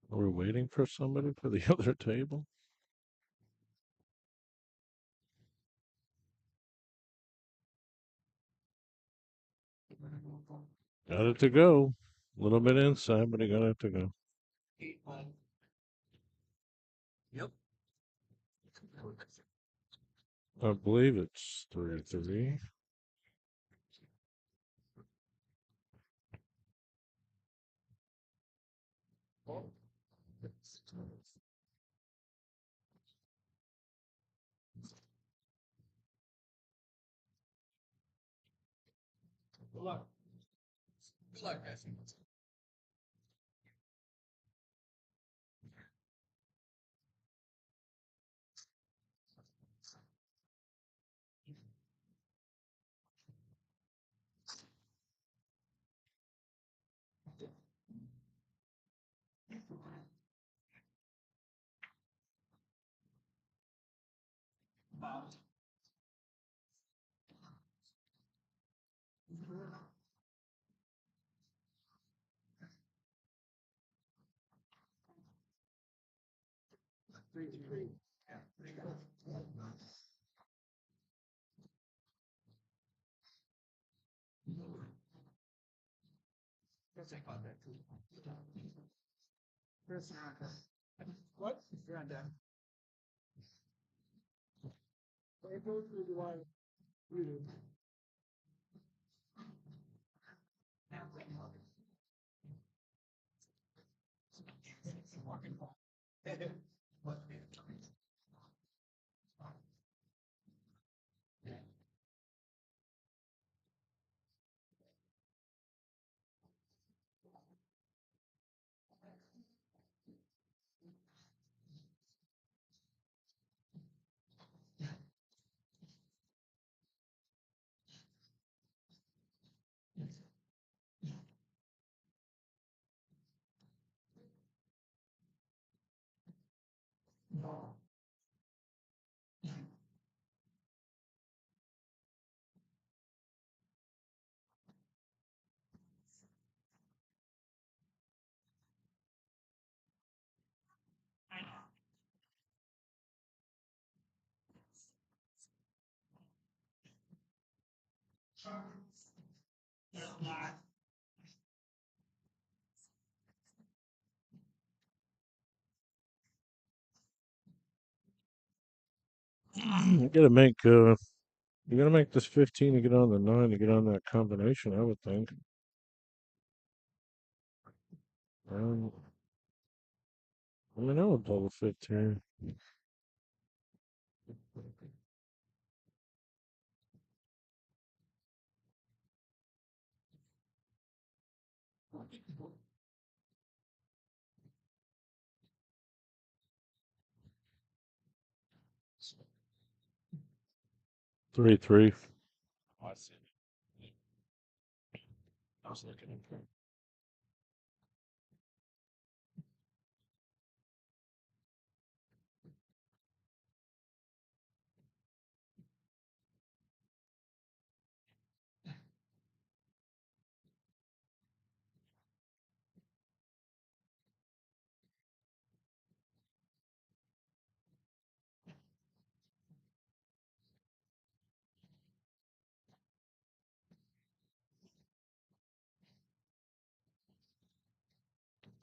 S1: We're waiting for somebody for the other table. Got it to go. A little bit inside, but he got it to go.
S2: Yep.
S1: I believe it's 3-3.
S2: Good luck. Good luck, guys. What? You're on deck.
S1: You gotta make this 15 to get on the 9 to get on that combination, I would think. Um, I mean, I would double 15. Three, three.
S2: I see. I was looking at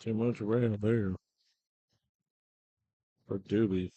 S1: Too much rail there for Doobie.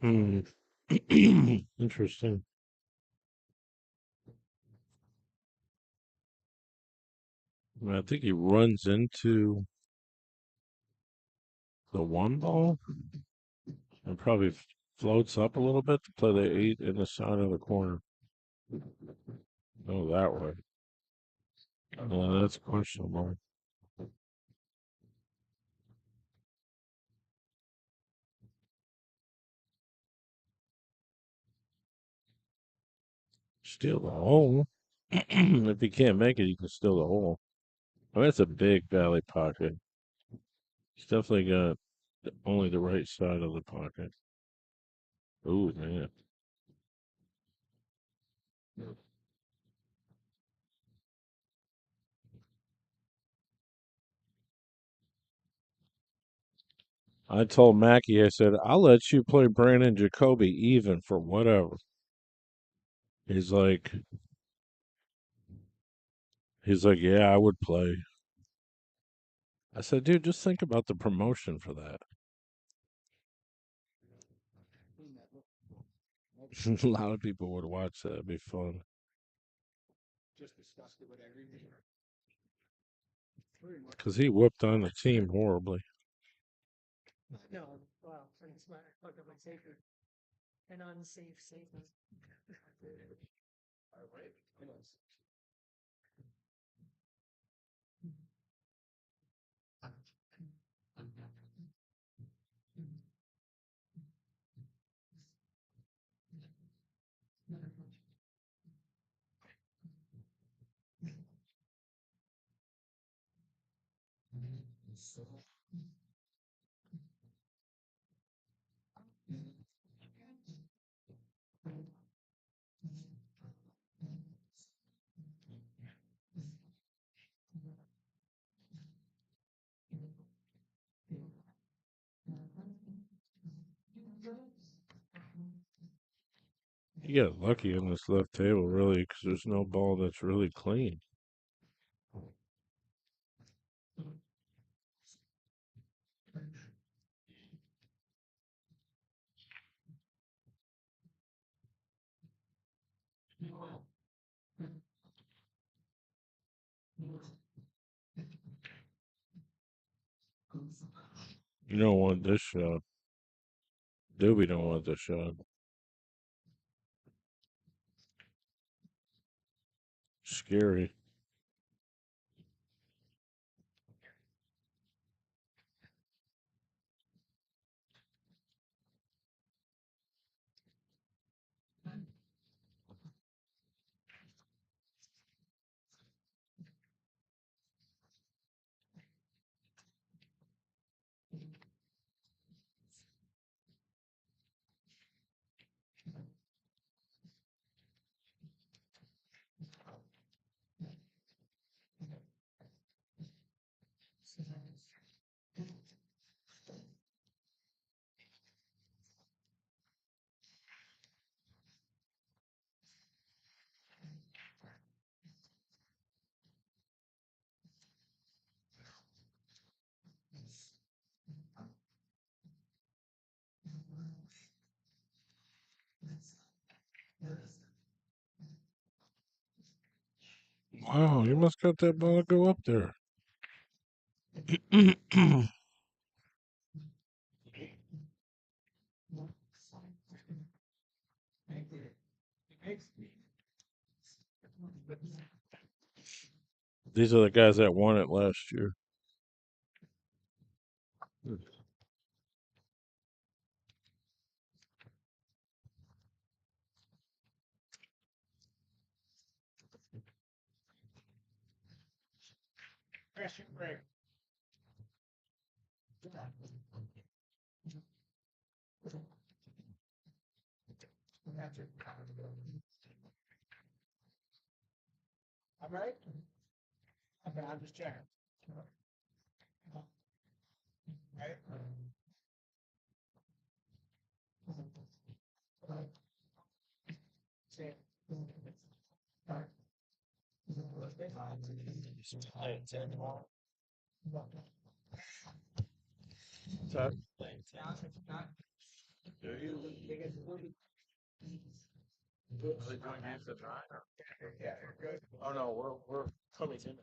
S1: Hmm. Interesting. I mean, I think he runs into the one ball and probably floats up a little bit to play the 8 in the side of the corner. Oh, that way. That's questionable. Steal the hole. If he can't make it, you can steal the hole. I mean, it's a big valley pocket. He's definitely got only the right side of the pocket. Ooh, man. I told Mackie, I said, I'll let you play Brandon Jacoby even for whatever. He's like, yeah, I would play. I said, dude, just think about the promotion for that. A lot of people would watch that. It'd be fun.
S2: just discussed it with everything.
S1: Because he whooped on the team horribly.
S2: No, wow, thanks, man. I fucked up my safety. An unsafe safety.
S5: All right.
S1: You get lucky in this left table, really, because there's no ball that's really clean. You don't want this shot. Doobie don't want this shot. Scary. Wow, you must got that ball to go up there. These are the guys that won it last year.
S5: Pressure break. I'm right. Okay, I'm just checking. Right? See it.
S1: So,
S5: Yeah, you're good. Oh no, we're coming in.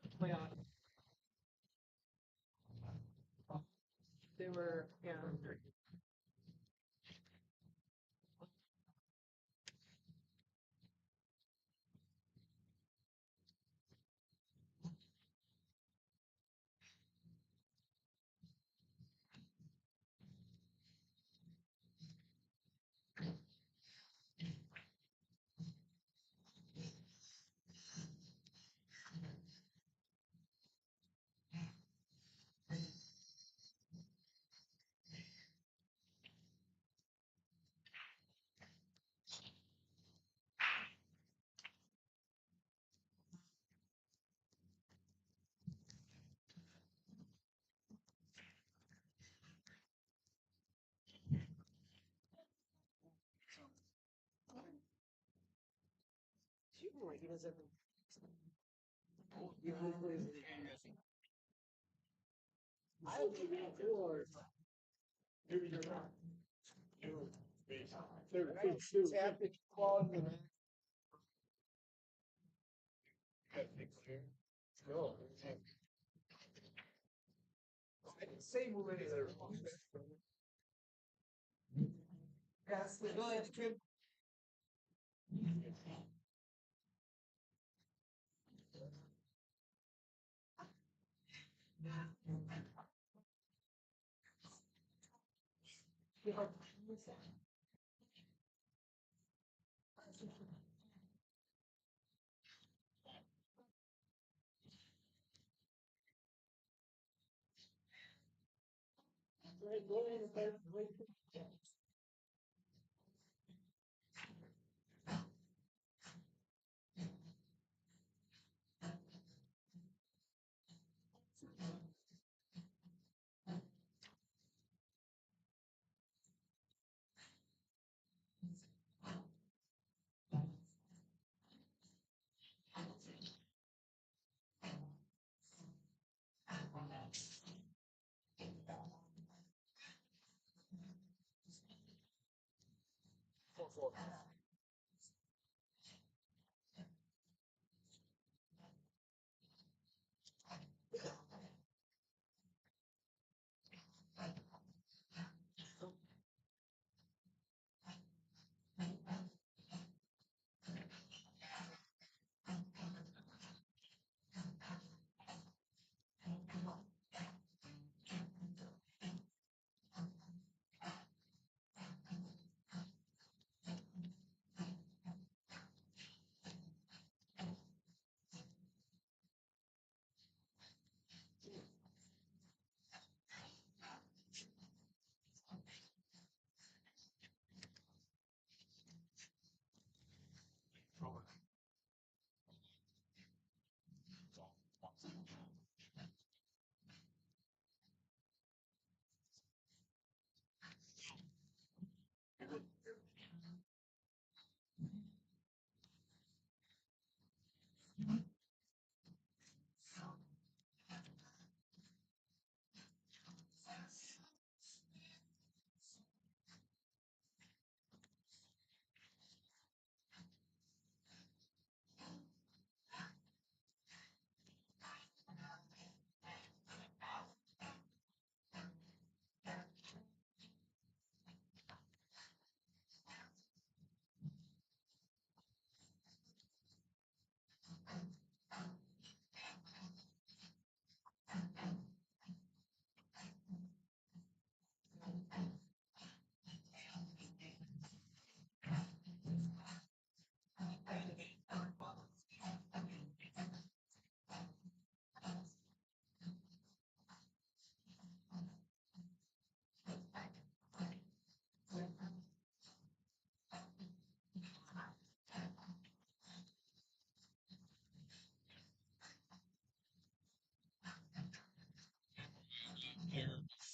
S2: They were, yeah. He doesn't. I don't think you're cool.
S5: You're not. They're tap the quality. No. I didn't say we're ready to.
S2: Yes, we go ahead, Trip.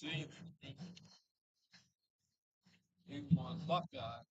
S2: See, you want Buckeye.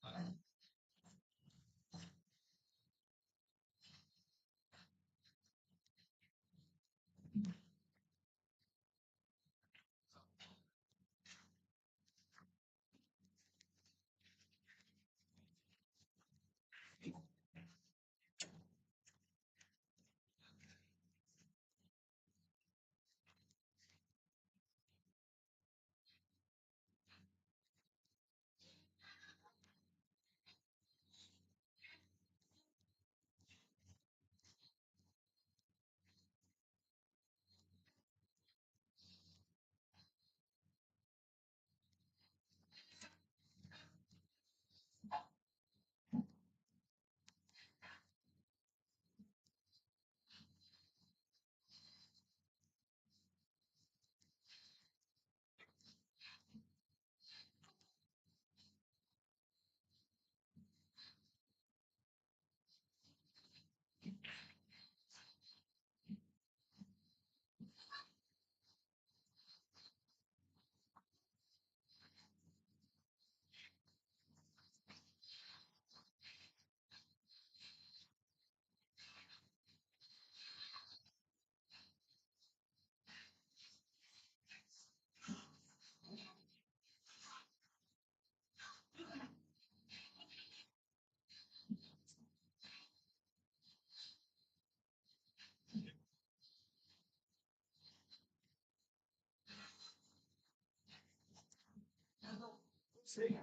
S2: See.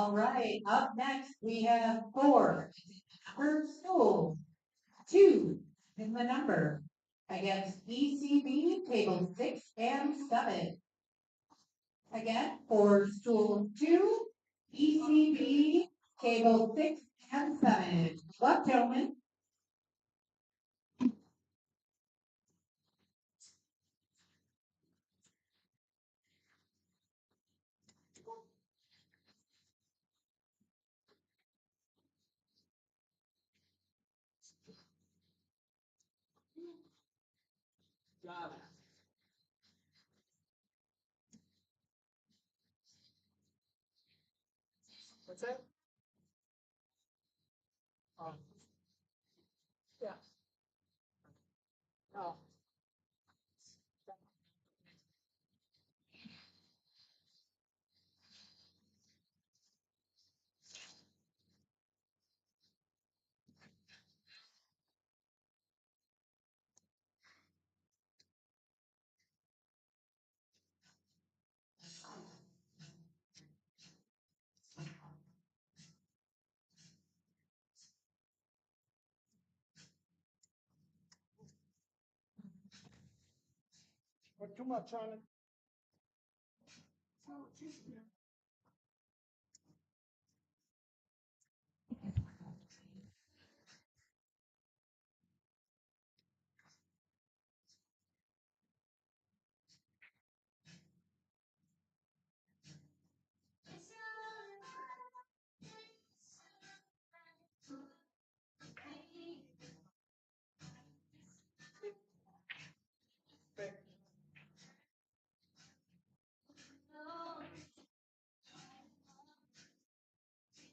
S3: All right, up next, we have 4. Number stool. 2 is the number against ECB table 6 and 7. Again, for stool 2, ECB table 6 and 7. Good luck, gentlemen.
S2: What's that? Yeah. Oh.
S5: Put too much on it.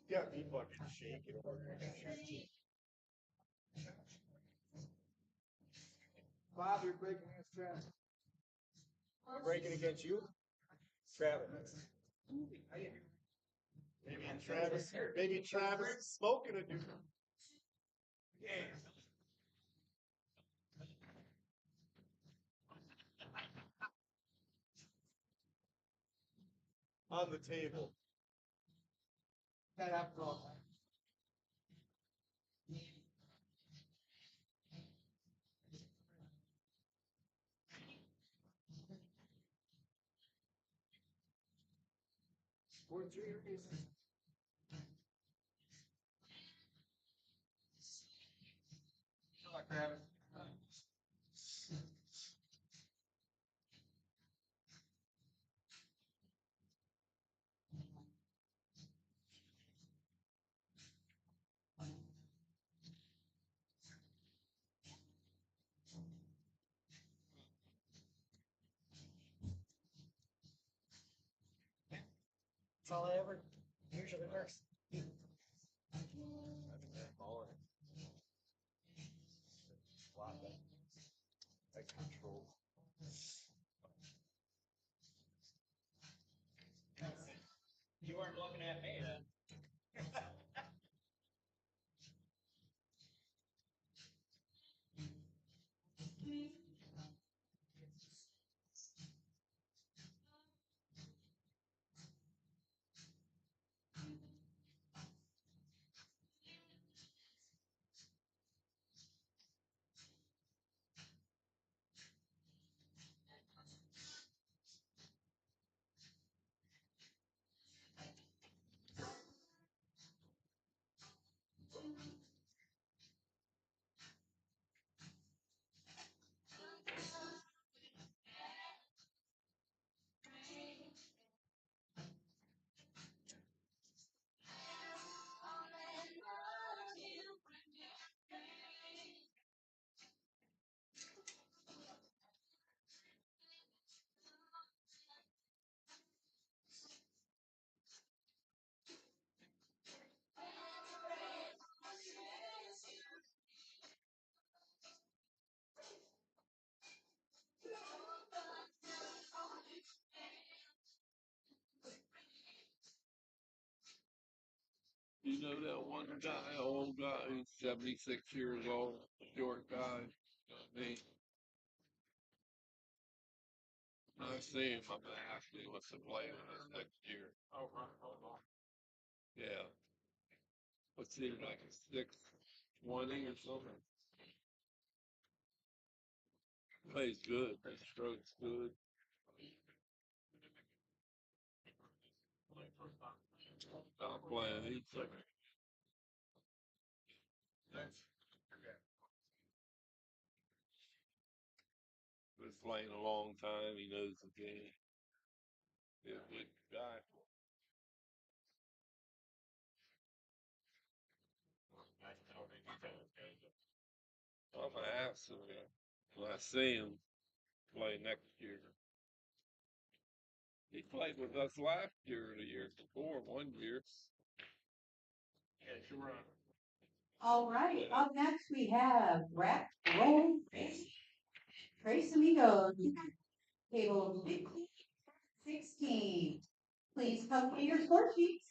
S5: Yeah, me fucking shake it over there. Bob, you're breaking against Travis. I'm breaking against you? Travis. Maybe Travis is smoking a dude. Yeah. On the table. That happens all the time. We're 3 years. Like Travis. That's all I ever usually works. Control. You weren't looking at me then.
S6: You know that one guy, old guy, who's 76 years old, short guy. Me. I see him. I'm gonna ask him what's the play with us next year. Oh, right, hold on. Yeah. What's he like a 620 or something? Plays good. His stroke's good. Not playing. He's been playing a long time. He knows the game. He's a good guy. I'm gonna ask him when I see him play next year. He played with us last year or the year before, 1 year. Yeah, sure.
S3: All right, up next we have Rack Roll Trace Amigos, table 15, 16. Please come with your score sheets.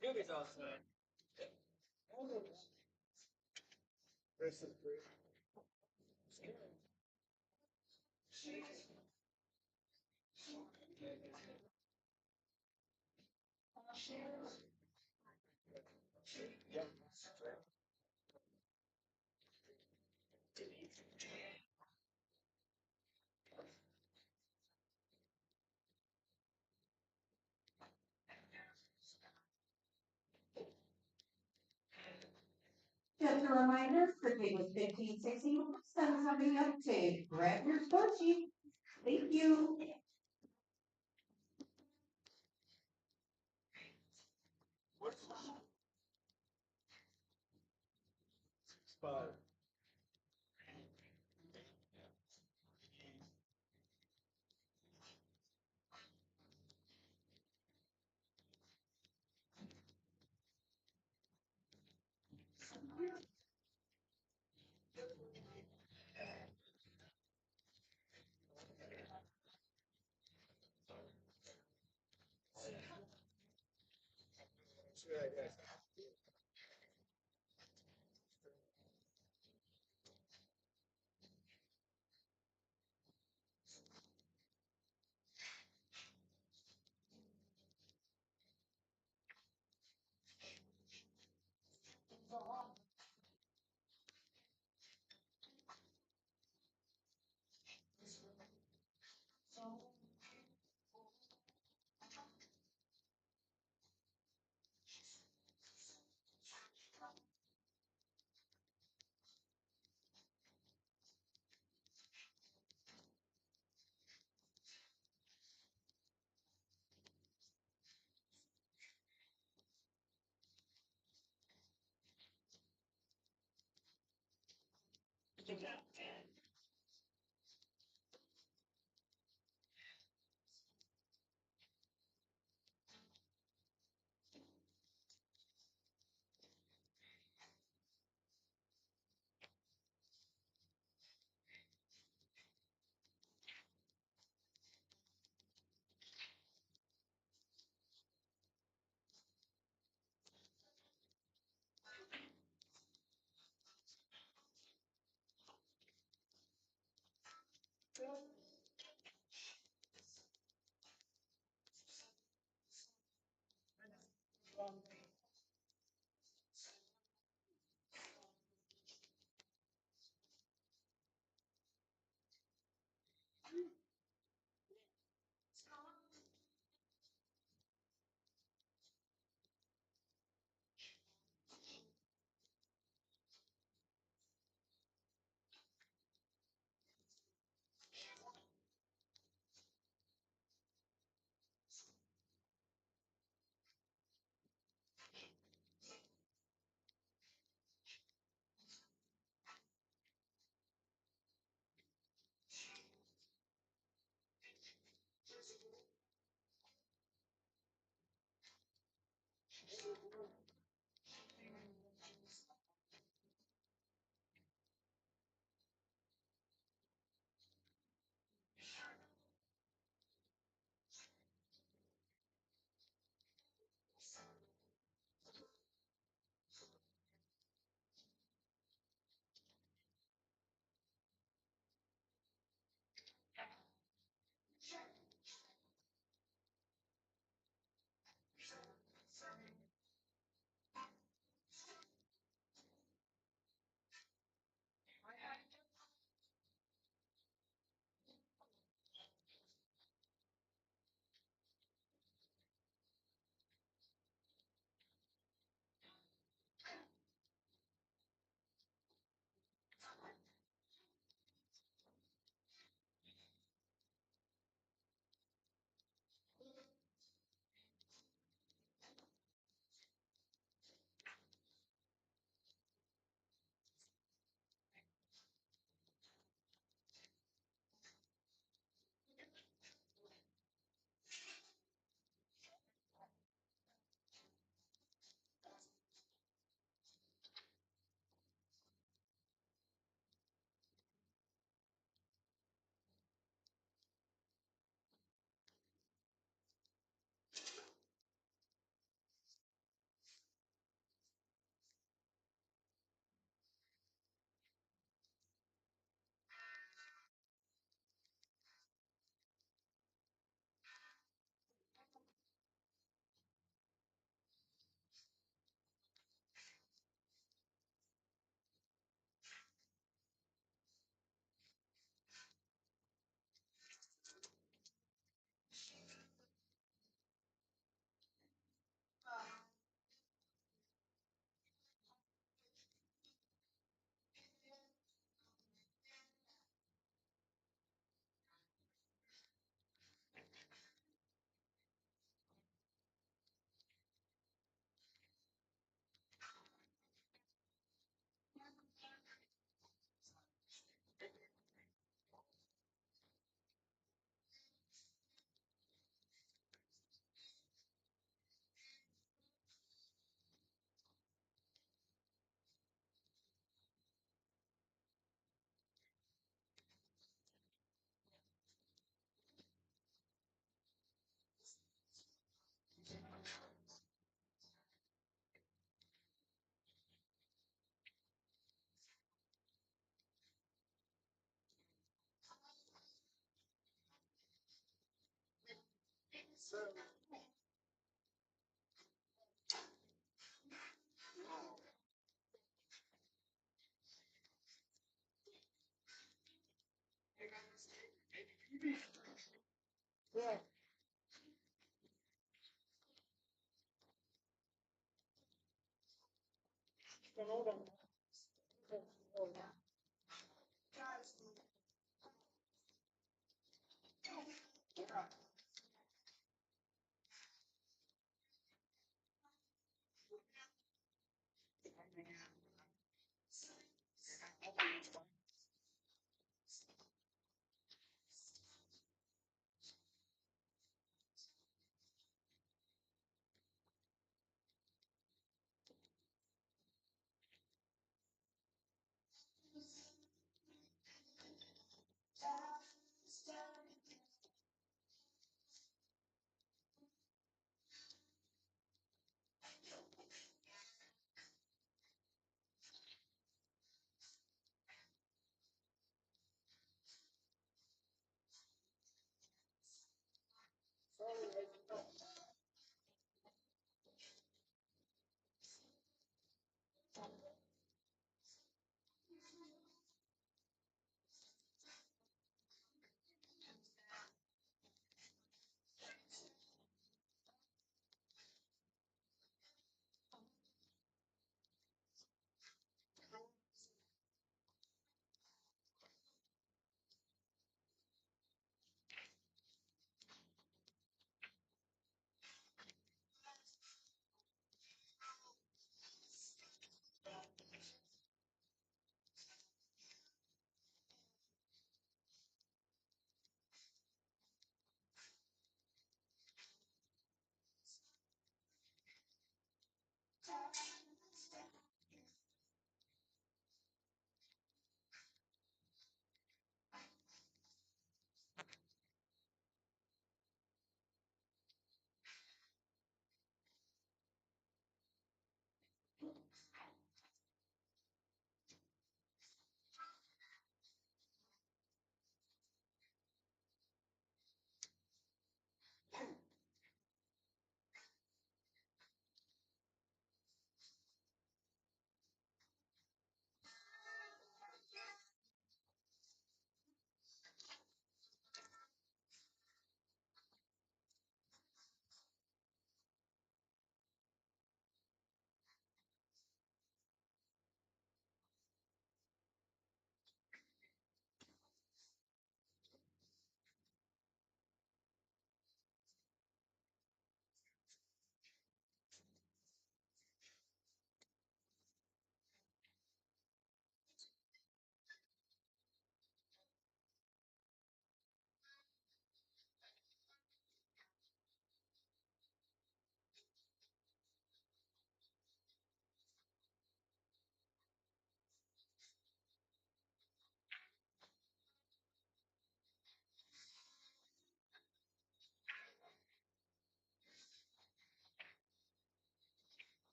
S5: Jimmy's outside. This is great.
S3: Just a reminder for tables 15, 16, send somebody up to grab your score sheet. Thank you.
S5: Spot.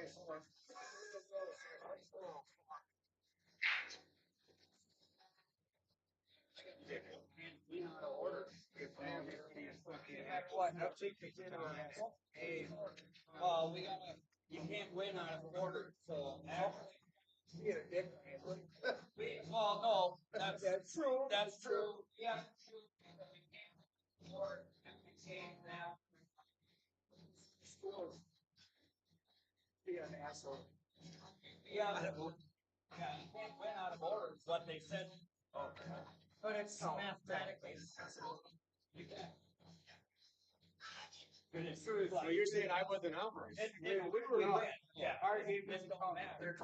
S2: What? Hey, well, you can't win out of order, so. Well, no, that's true. That's true. Yeah. Yeah, you can't win out of order, is what they said. But it's mathematically impossible. You can. But it's true.
S5: So you're saying I won the numbers?
S2: We win. Yeah. Our game doesn't matter.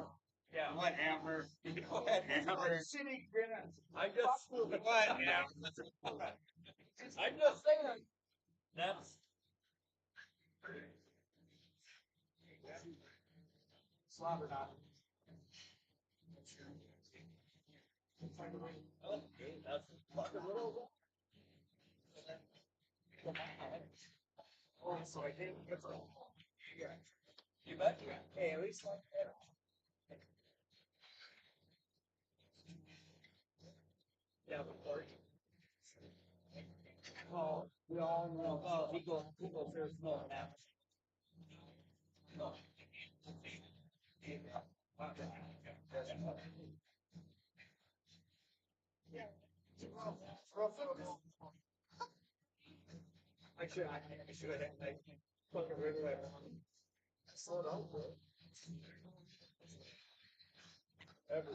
S2: Yeah.
S5: Whatever.
S2: Whatever.
S5: City gonna.
S2: I just. Whatever. I'm just saying. That's. Slobber knot. Okay, that's fucking little. Oh, so I think it's a. You bet. Hey, at least like that. Yeah, of course. Well, we all know. Well, Eagle fears no now. No. I should have had like fucking river at one. I saw it out there. Ever.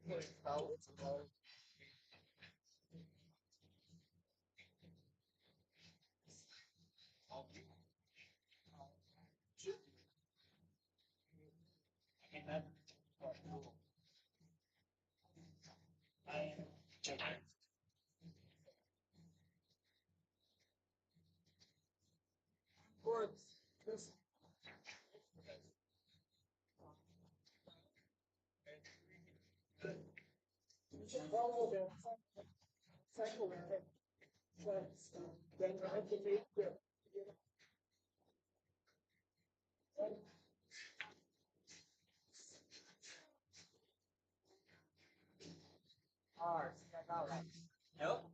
S2: Like, how it's about. And that. I am. Or this. Cycle then I have to make the. Ours. Nope.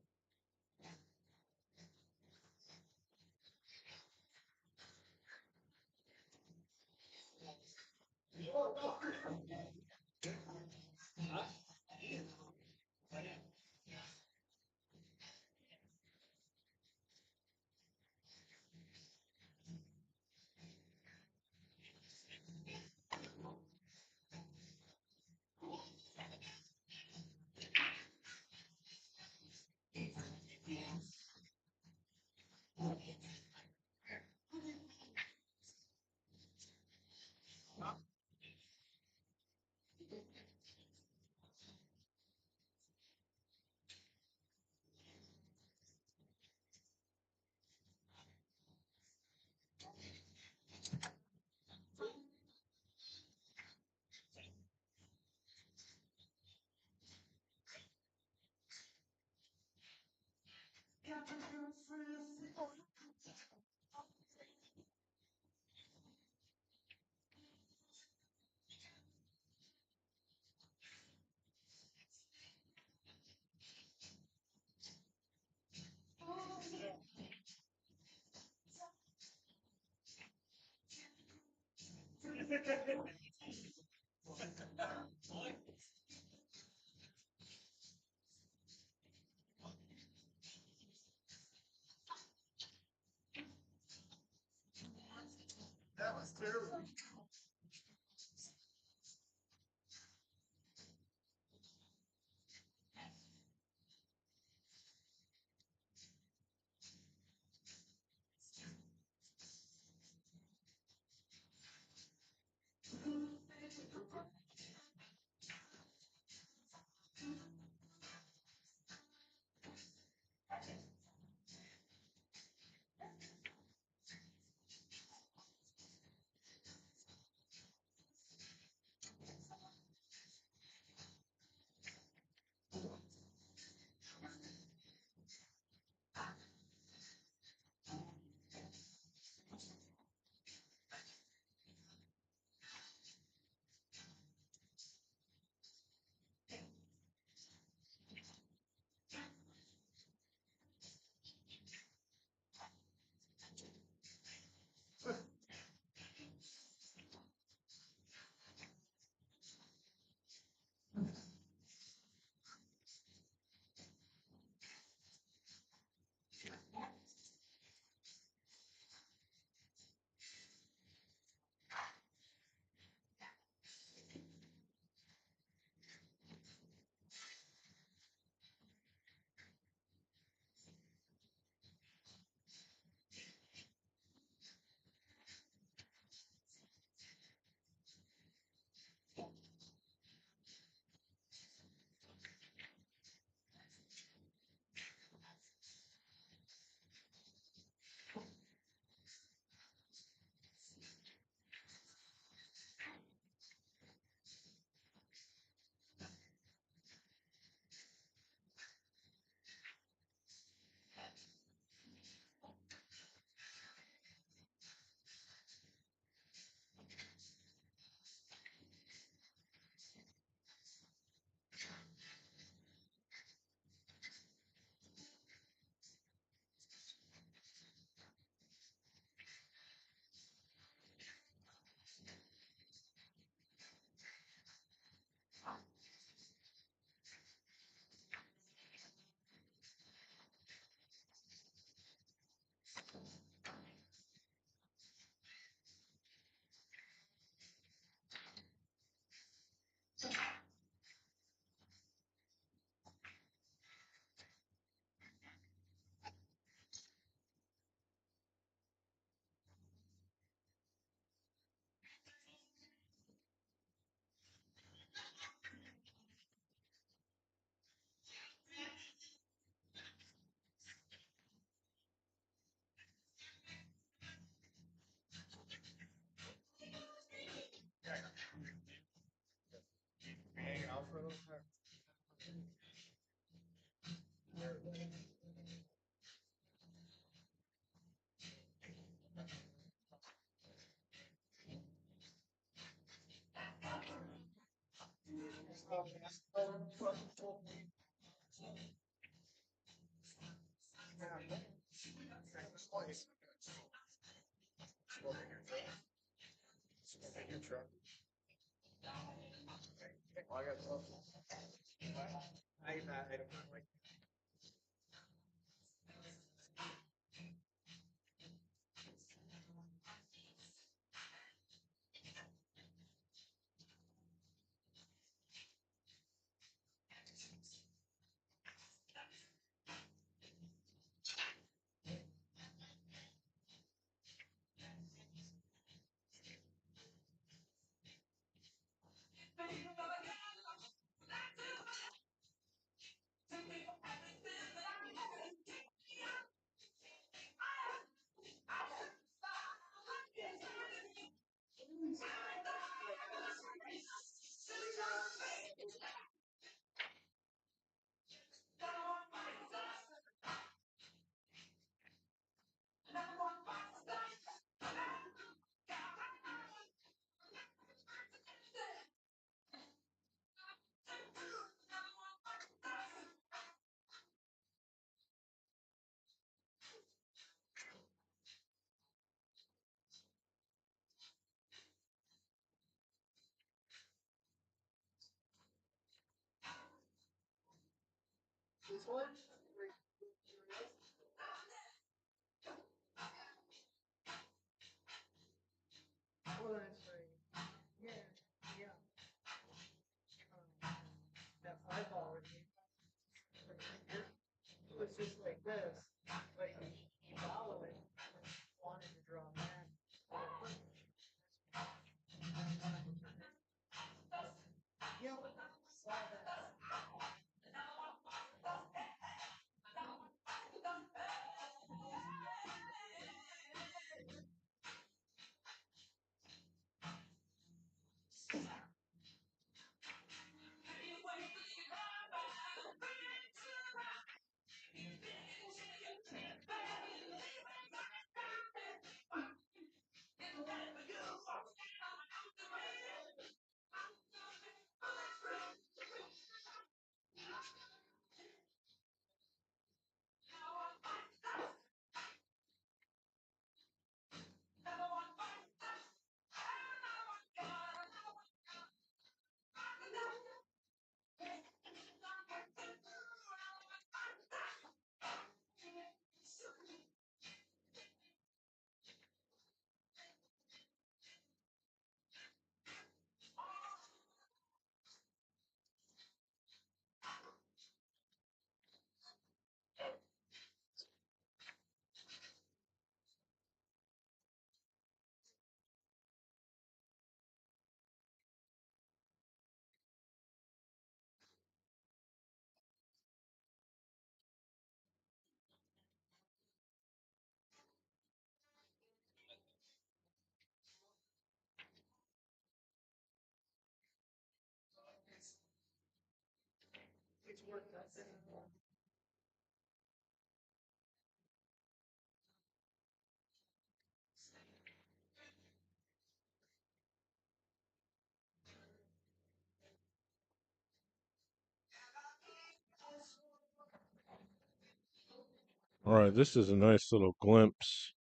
S1: All right, this is a nice little glimpse.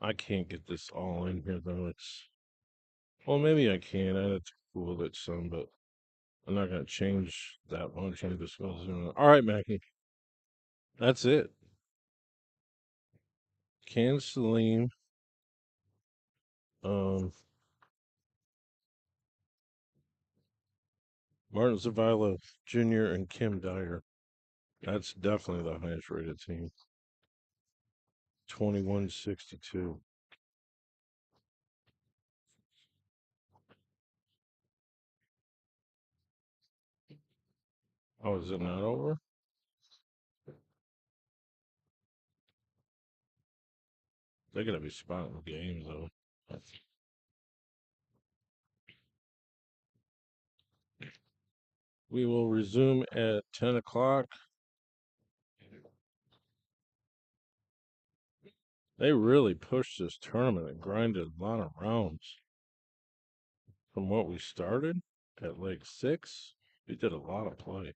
S1: I can't get this all in here though. Well, maybe I can. I have to cool it some, but I'm not gonna change that much. I'm just gonna zoom in. All right, Mackie, that's it. Can Salim, um, Martin Zavala Jr. and Kim Dyer. That's definitely the highest rated team. 2162. Oh, is it not over? They're gonna be spotting games though. We will resume at 10 o'clock. They really pushed this tournament and grinded a lot of rounds. From what we started at like 6, we did a lot of play.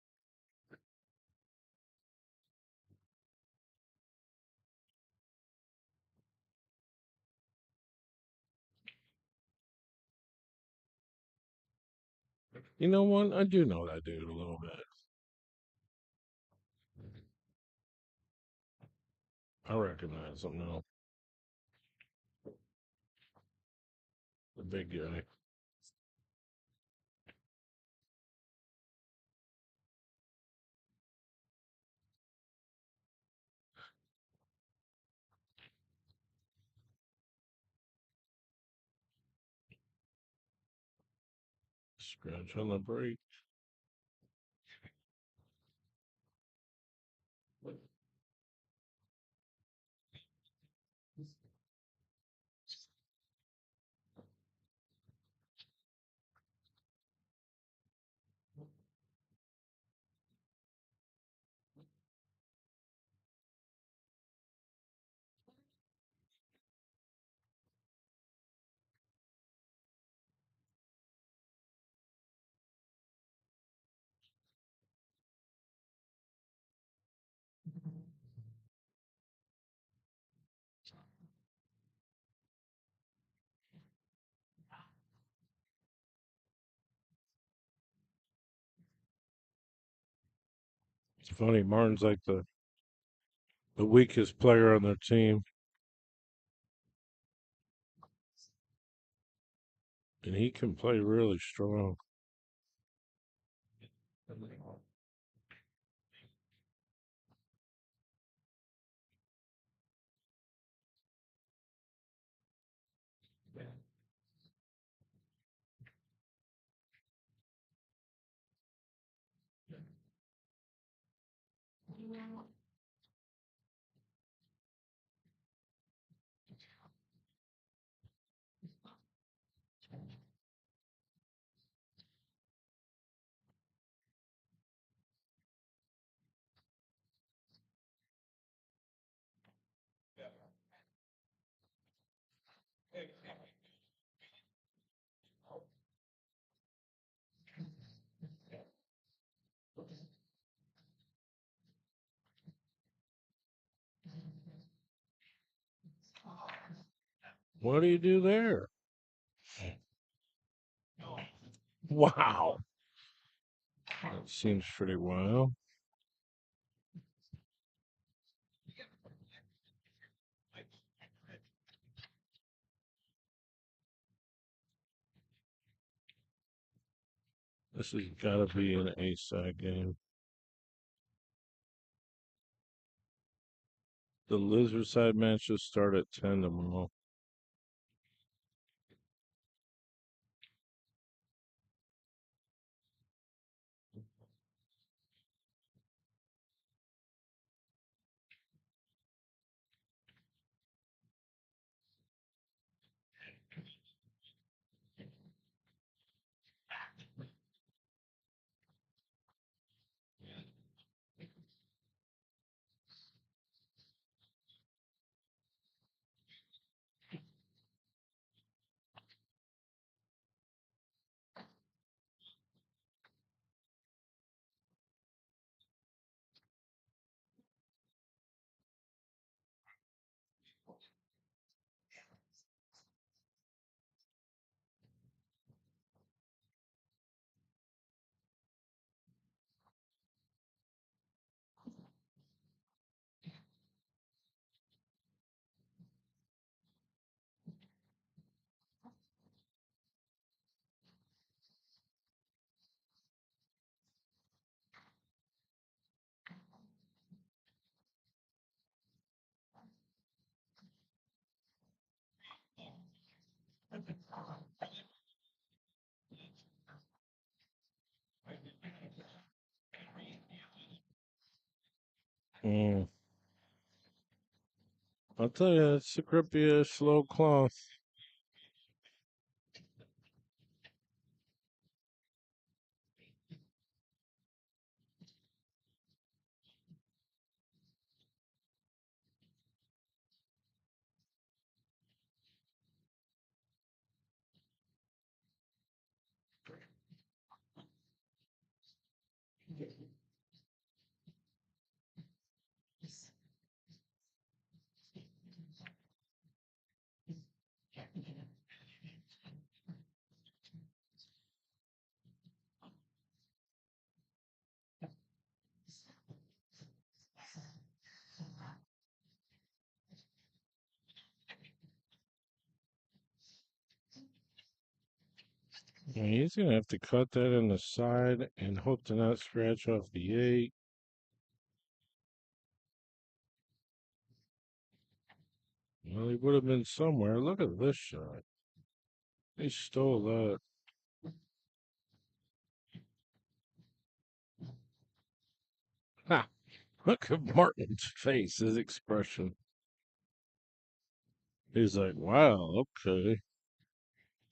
S1: You know what? I do know that dude a little bit. I recognize him now. The big guy. Scratch on the brake. It's funny, Martin's like the weakest player on their team. And he can play really strong. What do you do there? Wow. That seems pretty wild. This has got to be an A-side game. The Lizard side matches start at 10 tomorrow. Mm. I'll tell you, it's a grippy, slow cloth. And he's gonna have to cut that in the side and hope to not scratch off the 8. Well, he would have been somewhere. Look at this shot. He stole that. Ha! Look at Martin's face, his expression. He's like, wow, okay.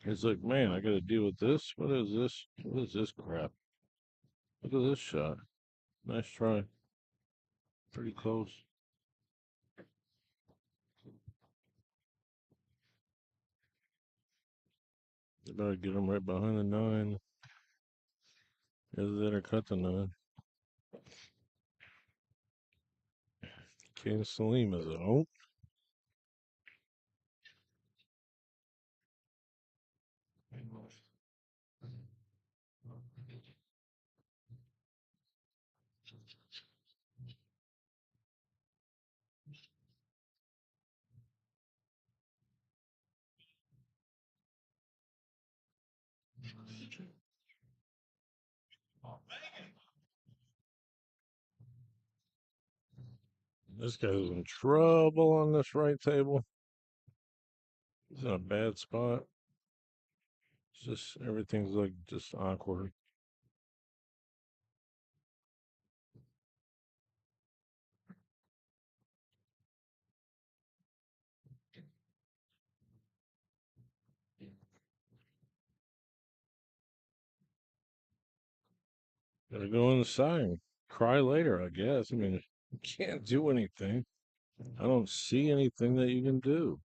S1: He's like, man, I gotta deal with this. What is this? What is this crap? Look at this shot. Nice try. Pretty close. You better get him right behind the 9. Either that or cut the 9. King Salim is out. This guy's in trouble on this right table. He's in a bad spot. It's just everything's like just awkward. Gotta go inside. Cry later, I guess. I mean, you can't do anything. I don't see anything that you can do.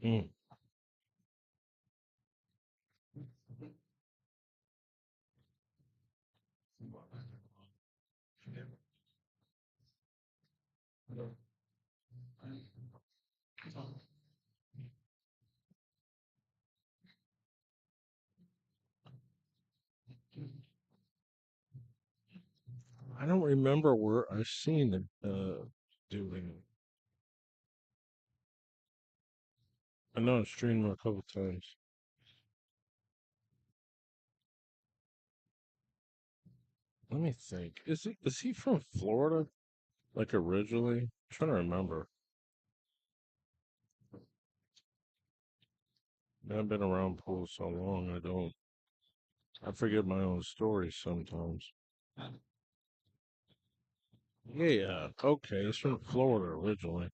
S1: Mm. I don't remember where I've seen it doing. I know I've streamed him a couple times. Let me think. Is he from Florida? Like originally? I'm trying to remember. I've been around pool so long I forget my own stories sometimes. Yeah, okay, he's from Florida originally.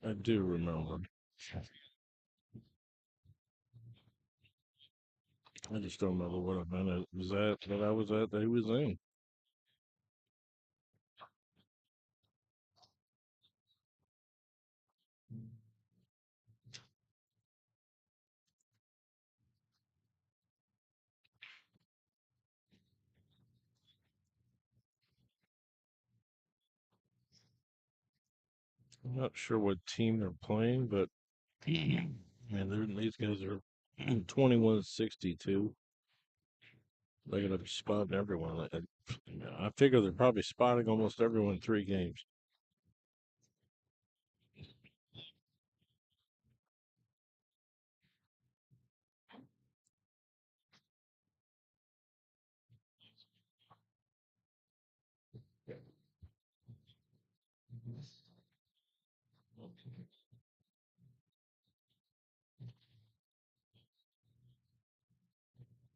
S1: I do remember. I just don't remember what event it was at that I was at that he was in. I'm not sure what team they're playing, but man, these guys are 21-62. They're gonna be spotting everyone. I figure they're probably spotting almost everyone 3 games.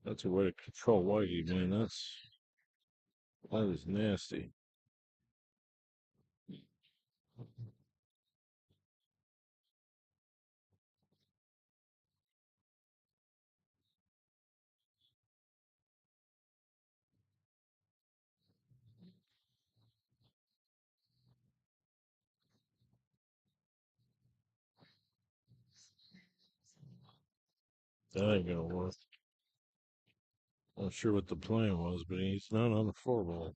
S1: That's a way to control Whitey, man. That is nasty. That ain't gonna work. Not sure what the plan was, but he's not on the 4-ball.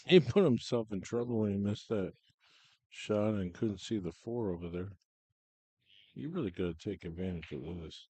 S1: He put himself in trouble when he missed that shot and couldn't see the 4 over there. You really got to take advantage of this.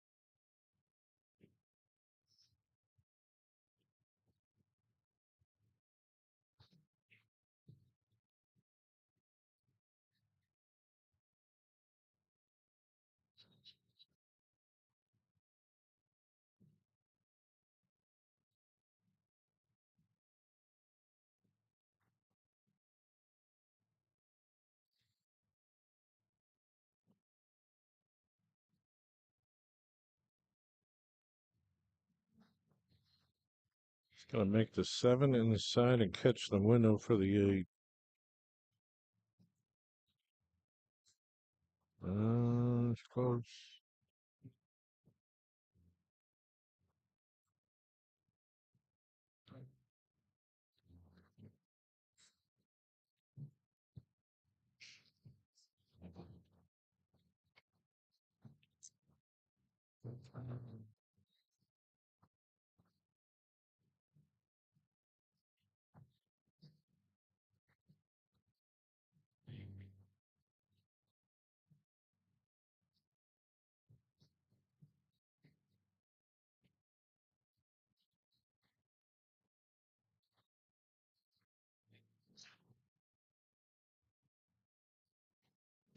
S1: He's going to make the 7 in the side and catch the window for the 8. It's close.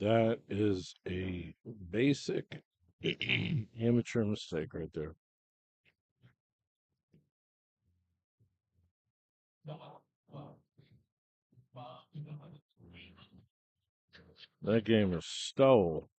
S1: That is a basic amateur mistake right there. That game is stole.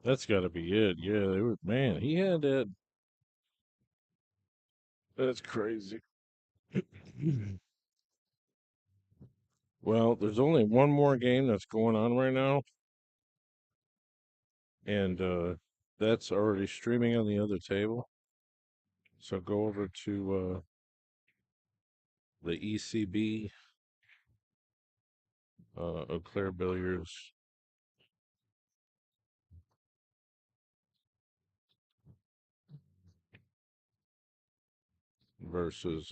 S1: That's got to be it. Yeah, they were, man, he had that. That's crazy. Well, there's only one more game that's going on right now, and that's already streaming on the other table. So go over to the ECB, Eau Claire Billiards. Versus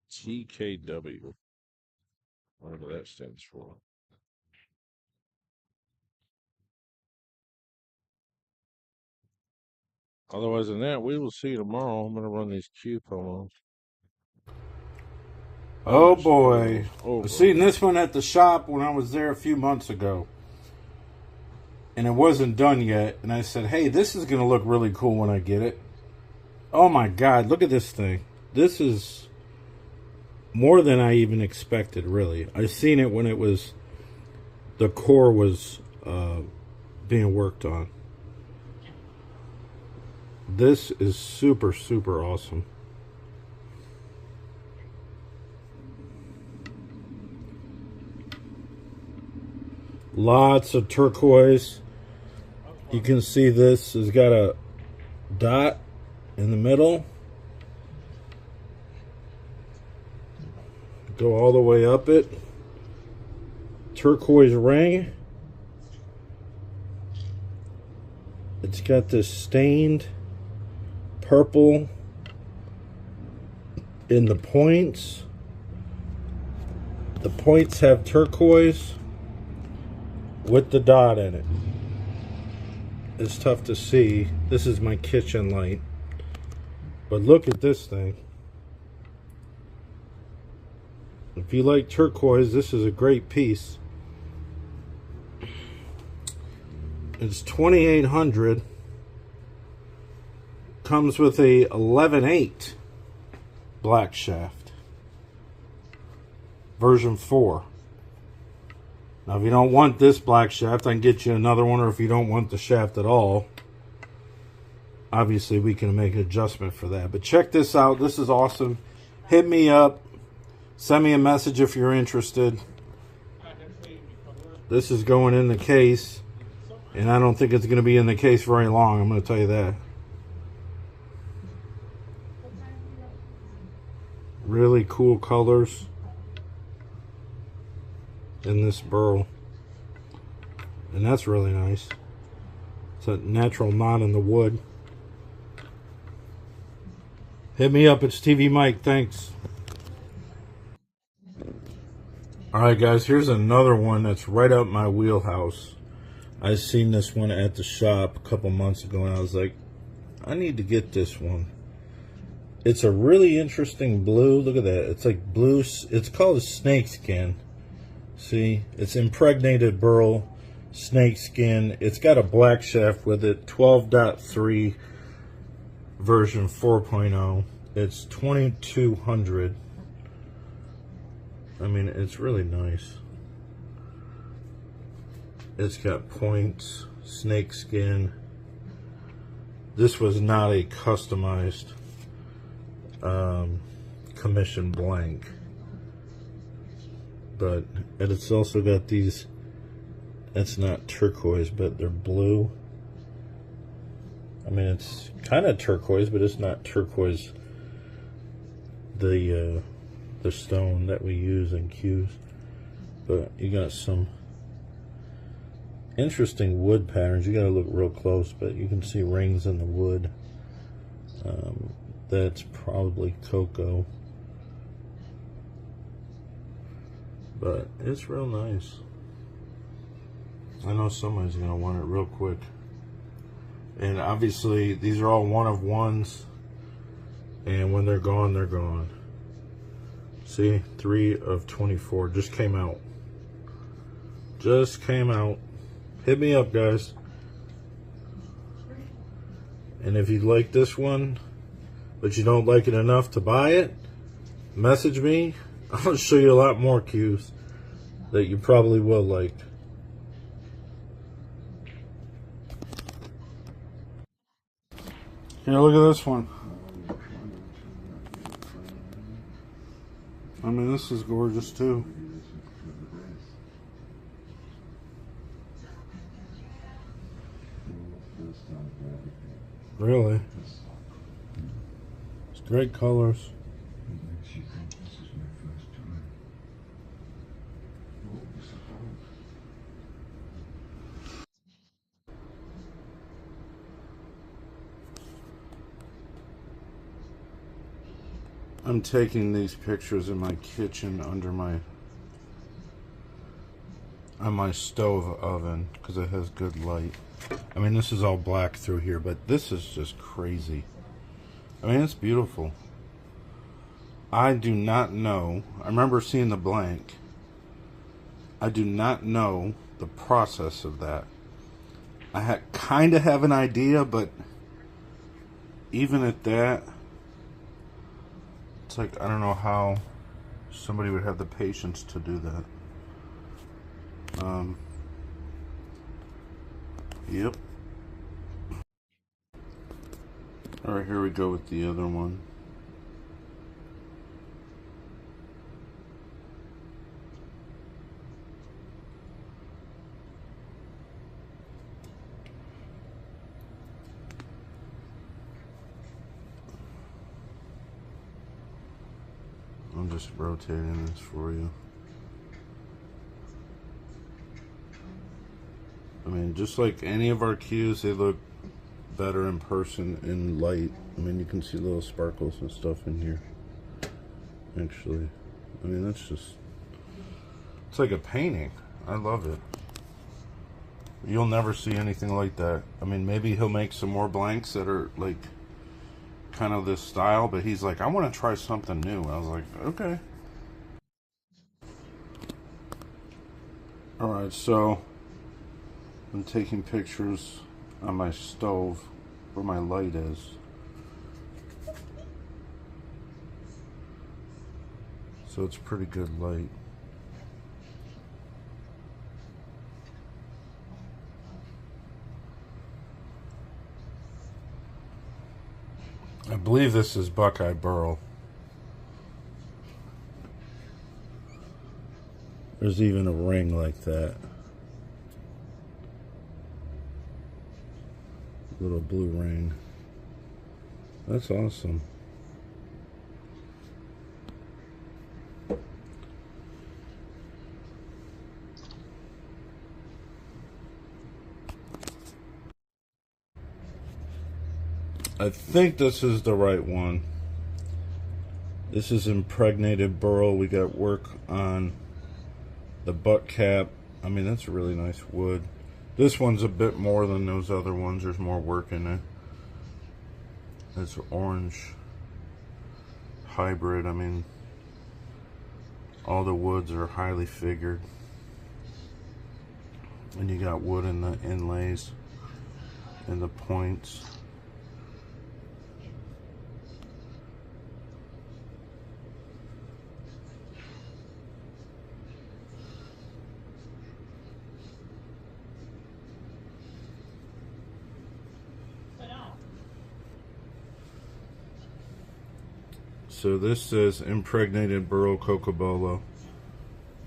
S1: TKW, whatever that stands for. Otherwise than that, we will see you tomorrow. I'm going to run these Q promos.
S4: Oh boy.
S1: Oh,
S4: I seen this one at the shop when I was there a few months ago. And it wasn't done yet. And I said, hey, this is going to look really cool when I get it. Oh my God, look at this thing. This is more than I even expected, really. I seen it when it was, the core was being worked on. This is super, super awesome. Lots of turquoise. You can see this has got a dot in the middle. Go all the way up it. Turquoise ring. It's got this stained purple in the points. The points have turquoise with the dot in it. It's tough to see. This is my kitchen light. But look at this thing. If you like turquoise, this is a great piece. It's 2800. Comes with a 11/8 black shaft. Version 4. Now, if you don't want this black shaft, I can get you another one, or if you don't want the shaft at all, obviously we can make an adjustment for that. But check this out. This is awesome. Hit me up. Send me a message if you're interested. This is going in the case, and I don't think it's going to be in the case very long. I'm going to tell you that. Really cool colors in this burl, and that's really nice. It's a natural knot in the wood. Hit me up. It's TvMike. Thanks. Alright guys, here's another one that's right up my wheelhouse. I seen this one at the shop a couple months ago, and I was like, I need to get this one. It's a really interesting blue. Look at that. It's like blue. It's called a snake skin. See, it's impregnated burl, snake skin. It's got a black shaft with it. 12.3 version 4.0. It's 2200. I mean, it's really nice. It's got points, snake skin. This was not a customized commission blank, but it's also got these. It's not turquoise, but they're blue. I mean, it's kind of turquoise, but it's not turquoise. The stone that we use in cues, but you got some interesting wood patterns. You got to look real close, but you can see rings in the wood. That's probably cocoa, but it's real nice. I know somebody's gonna want it real quick, and obviously these are all one of ones, and when they're gone, they're gone. See, 3 of 24 just came out. Just came out. Hit me up, guys. And if you like this one, but you don't like it enough to buy it, message me. I'll show you a lot more cues that you probably will like. Here, look at this one. I mean, this is gorgeous too. Really? It's great colors. I'm taking these pictures in my kitchen under on my stove oven because it has good light. I mean, this is all black through here, but this is just crazy. I mean, it's beautiful. I do not know. I remember seeing the blank. I do not know the process of that. I kind of have an idea, but even at that, it's like, I don't know how somebody would have the patience to do that. Yep. Alright, here we go with the other one. I'm just rotating this for you. I mean, just like any of our cues, they look better in person in light. I mean, you can see little sparkles and stuff in here. Actually, I mean, that's just looks like a painting. I love it. You'll never see anything like that. I mean, maybe he'll make some more blanks that are like kind of this style, but he's like, I want to try something new. I was like, okay. Alright, so I'm taking pictures on my stove where my light is. So it's pretty good light. I believe this is Buckeye Burl. There's even a ring like that. Little blue ring. That's awesome. I think this is the right one. This is impregnated burl. We got work on the butt cap. I mean, that's a really nice wood. This one's a bit more than those other ones. There's more work in it. It's orange hybrid. I mean, all the woods are highly figured. And you got wood in the inlays and the points. So this says impregnated burl cocobolo.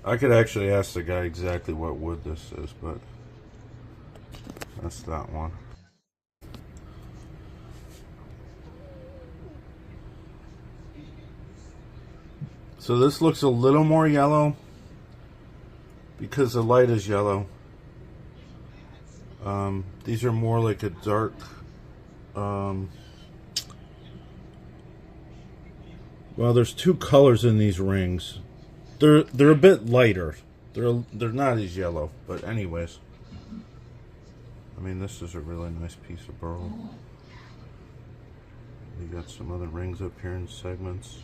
S4: I could actually ask the guy exactly what wood this is, but that's that one. So this looks a little more yellow because the light is yellow. These are more like a dark, well, there's two colors in these rings. They're a bit lighter. They're not as yellow, but anyways. I mean, this is a really nice piece of burl. You got some other rings up here in segments.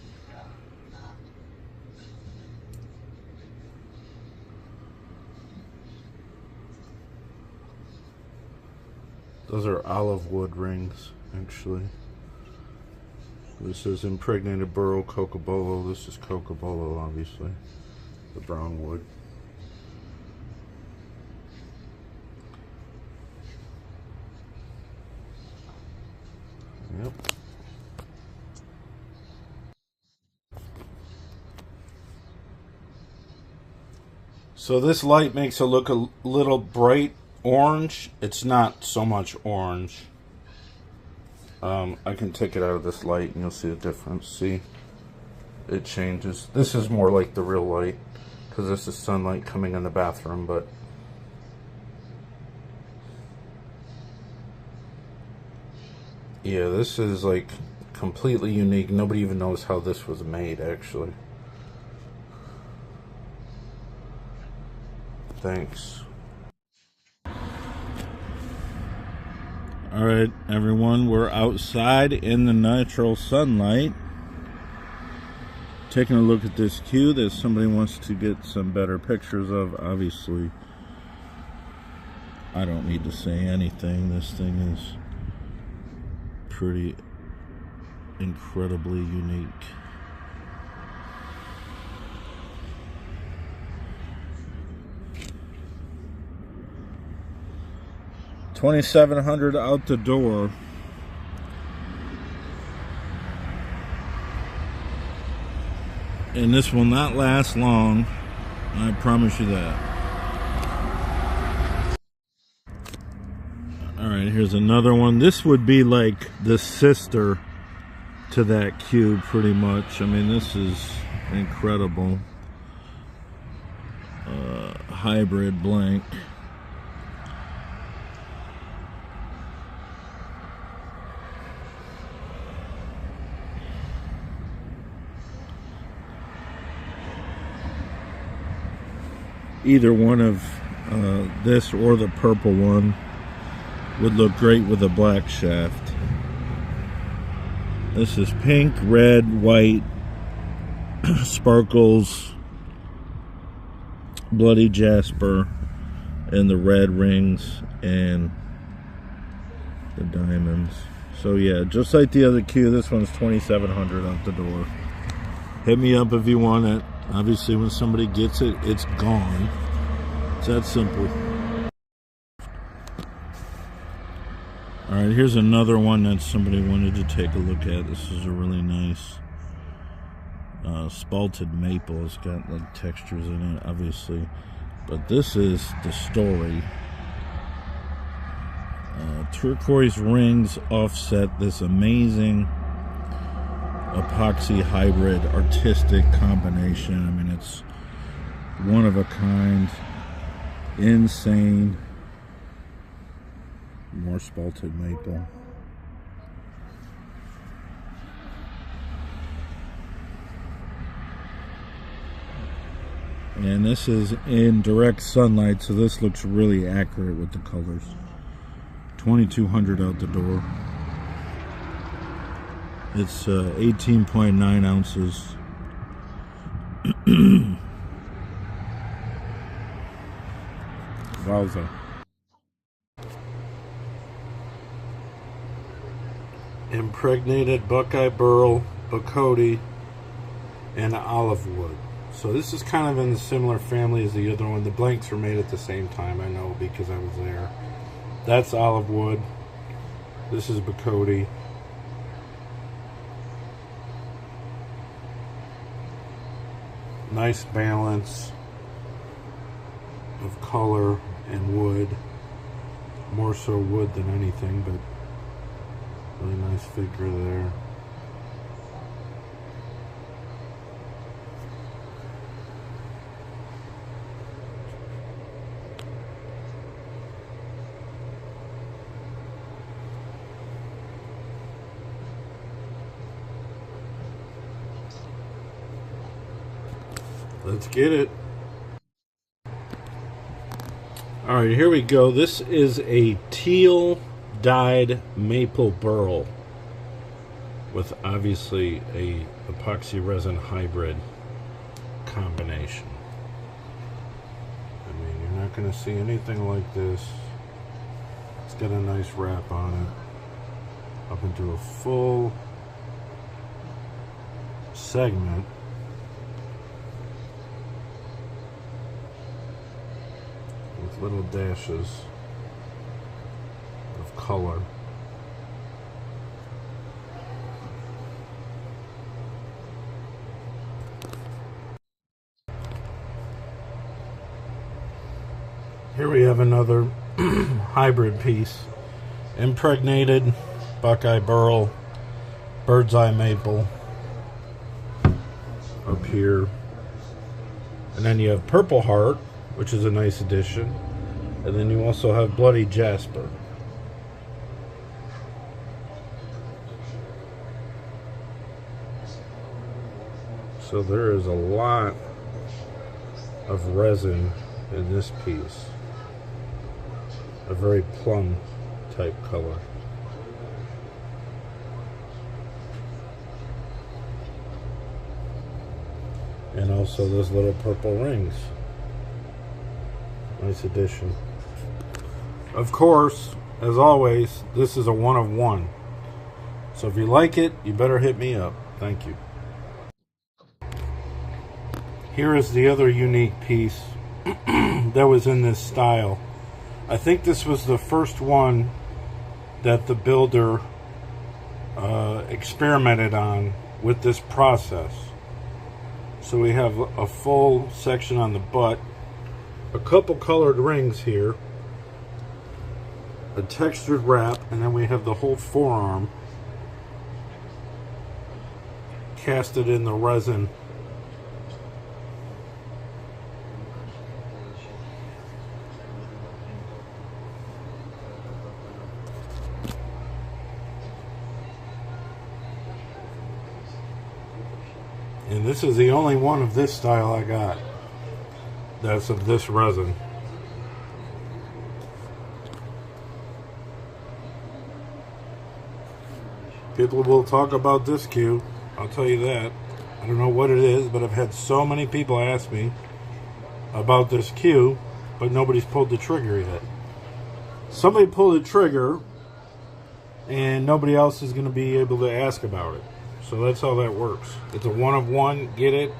S4: Those are olive wood rings, actually. This is impregnated burl cocobolo. This is cocobolo, obviously. The brown wood. Yep. So this light makes it look a little bright orange. It's not so much orange. I can take it out of this light and you'll see the difference. See, it changes. This is more like the real light because this is sunlight coming in the bathroom, but yeah, this is like completely unique. Nobody even knows how this was made, actually. Thanks. Alright, everyone, we're outside in the natural sunlight. Taking a look at this cue that somebody wants to get some better pictures of. Obviously, I don't need to say anything. This thing is pretty incredibly unique. $2,700 out the door. And this will not last long, I promise you that. Alright, here's another one. This would be like the sister to that cube, pretty much. I mean, this is incredible. Hybrid blank. either one of this or the purple one would look great with a black shaft. This is pink, red, white, sparkles, bloody jasper, and the red rings and the diamonds. So yeah, just like the other cue, this one's $2,700 out the door. Hit me up if you want it. Obviously, when somebody gets it, it's gone. It's that simple. Alright, here's another one that somebody wanted to take a look at. This is a really nice spalted maple. It's got like textures in it, obviously. But this is the story. Turquoise rings offset this amazing epoxy hybrid artistic combination. I mean, it's one of a kind, insane. More spalted maple. And this is in direct sunlight, so this looks really accurate with the colors. $2,200 out the door. It's 18.9 ounces. Wowza. Impregnated Buckeye Burl, Bacote, and olive wood. So this is kind of in the similar family as the other one. The blanks were made at the same time, I know, because I was there. That's olive wood. This is Bacote. Nice balance of color and wood. More so wood than anything, but really nice figure there. Let's get it. Alright, here we go. This is a teal dyed maple burl with obviously a epoxy resin hybrid combination. I mean, you're not going to see anything like this. It's got a nice wrap on it up into a full segment. With little dashes of color. Here we have another hybrid piece. Impregnated Buckeye Burl, Bird's Eye Maple up here. And then you have Purple Heart, which is a nice addition. And then you also have Bloody Jasper. So there is a lot of resin in this piece. A very plum type color. And also those little purple rings. Nice addition. Of course, as always, this is a one of one. So if you like it, you better hit me up. Thank you. Here is the other unique piece that was in this style. I think this was the first one that the builder experimented on with this process. So we have a full section on the butt, a couple colored rings here, a textured wrap, and then we have the whole forearm casted in the resin. And this is the only one of this style I got. that's of this resin. People will talk about this cue, I'll tell you that. I don't know what it is, but I've had so many people ask me about this cue, but nobody's pulled the trigger yet. Somebody pulled the trigger, and nobody else is going to be able to ask about it. So that's how that works. It's a one of one, get it,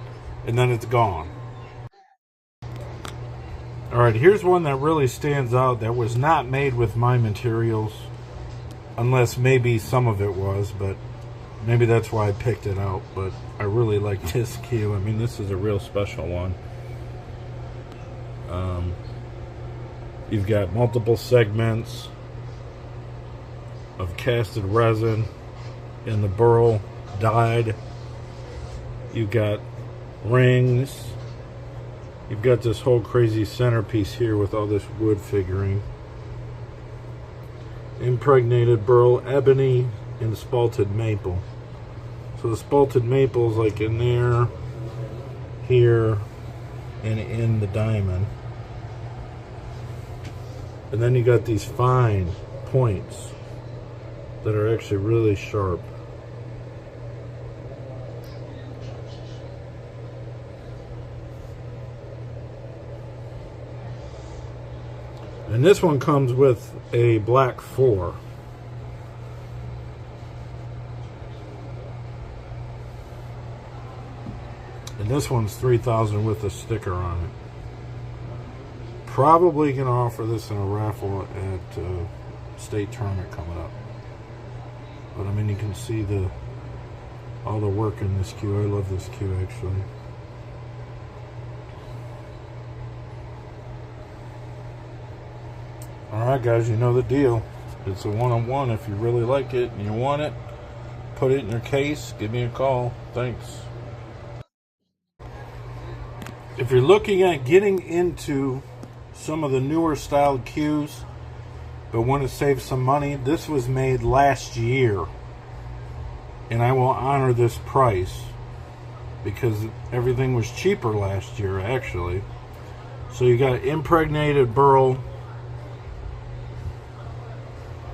S4: and then it's gone. Alright, here's one that really stands out that was not made with my materials. Unless maybe some of it was, but maybe that's why I picked it out. But I really like this cue. I mean, this is a real special one. You've got multiple segments of casted resin in the burl dyed. You've got rings. You've got this whole crazy centerpiece here with all this wood figuring. Impregnated burl, ebony, and spalted maple. So the spalted maple is like in there, here, and in the diamond. And then you got these fine points that are actually really sharp. And this one comes with a black 4. And this one's $3,000 with a sticker on it. Probably gonna offer this in a raffle at state tournament coming up. But I mean, you can see all the work in this cue. I love this cue actually. Alright guys, you know the deal. It's a one-on-one. If you really like it and you want it, put it in your case, give me a call. Thanks. If you're looking at getting into some of the newer styled cues but want to save some money, this was made last year. And I will honor this price because everything was cheaper last year actually. So you got impregnated burl,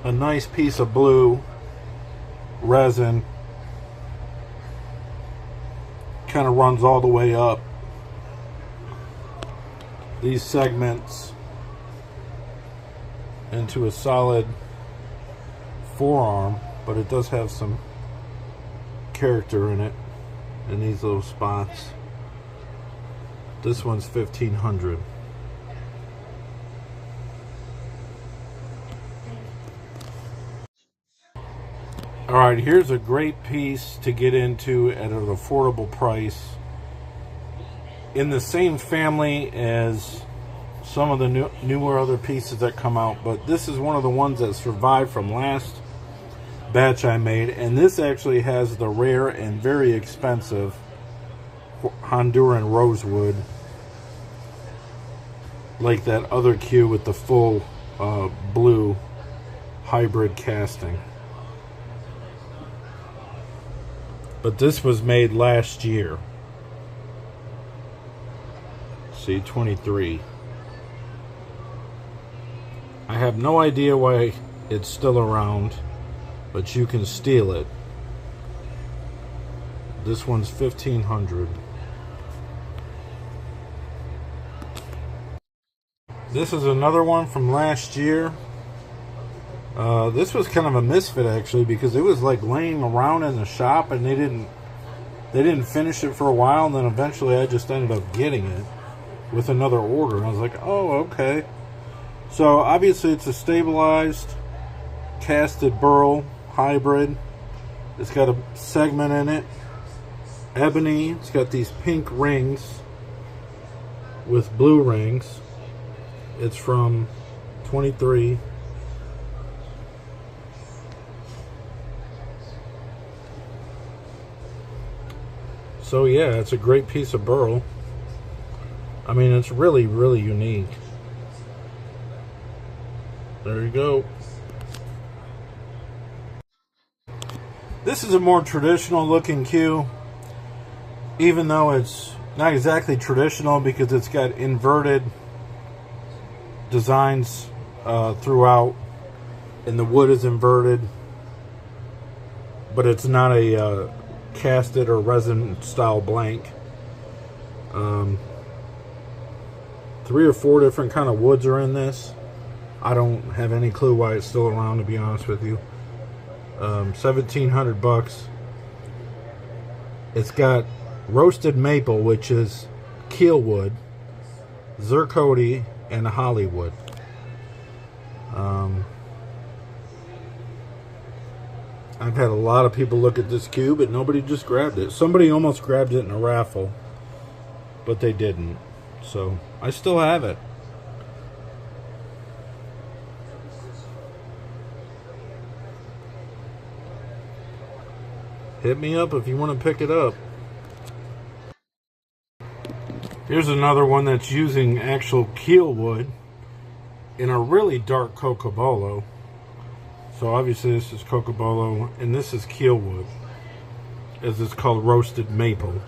S4: a nice piece of blue resin, kind of runs all the way up. These segments into a solid forearm, but it does have some character in it in these little spots. This one's $1,500. Alright, here's a great piece to get into at an affordable price. In the same family as some of the newer other pieces that come out, but this is one of the ones that survived from last batch I made, and this actually has the rare and very expensive Honduran rosewood, like that other cue with the full blue hybrid casting. But this was made last year. See, 23. I have no idea why it's still around, but you can steal it. This one's $1,500. This is another one from last year. This was kind of a misfit actually, because it was like laying around in the shop and they didn't finish it for a while, and then eventually I just ended up getting it with another order, and I was like, oh, okay. So obviously it's a stabilized casted burl hybrid. It's got a segment in it, ebony. It's got these pink rings with blue rings. It's from 23. So yeah, it's a great piece of burl. I mean, it's really, really unique. There you go. This is a more traditional looking cue. Even though it's Not exactly traditional because it's got inverted designs throughout, and the wood is inverted, but it's not a casted or resin style blank. 3 or 4 different kind of woods are in this. I don't have any clue why it's still around, to be honest with you. 1,700 bucks. It's got roasted maple, which is keel wood, zirconia, and Hollywood. I've had a lot of people look at this cue, but nobody just grabbed it. Somebody almost grabbed it in a raffle, but they didn't. So I still have it. Hit me up if you want to pick it up. Here's another one that's using actual keel wood in a really dark cocobolo. So obviously this is cocobolo and this is keel wood, as it's called roasted maple.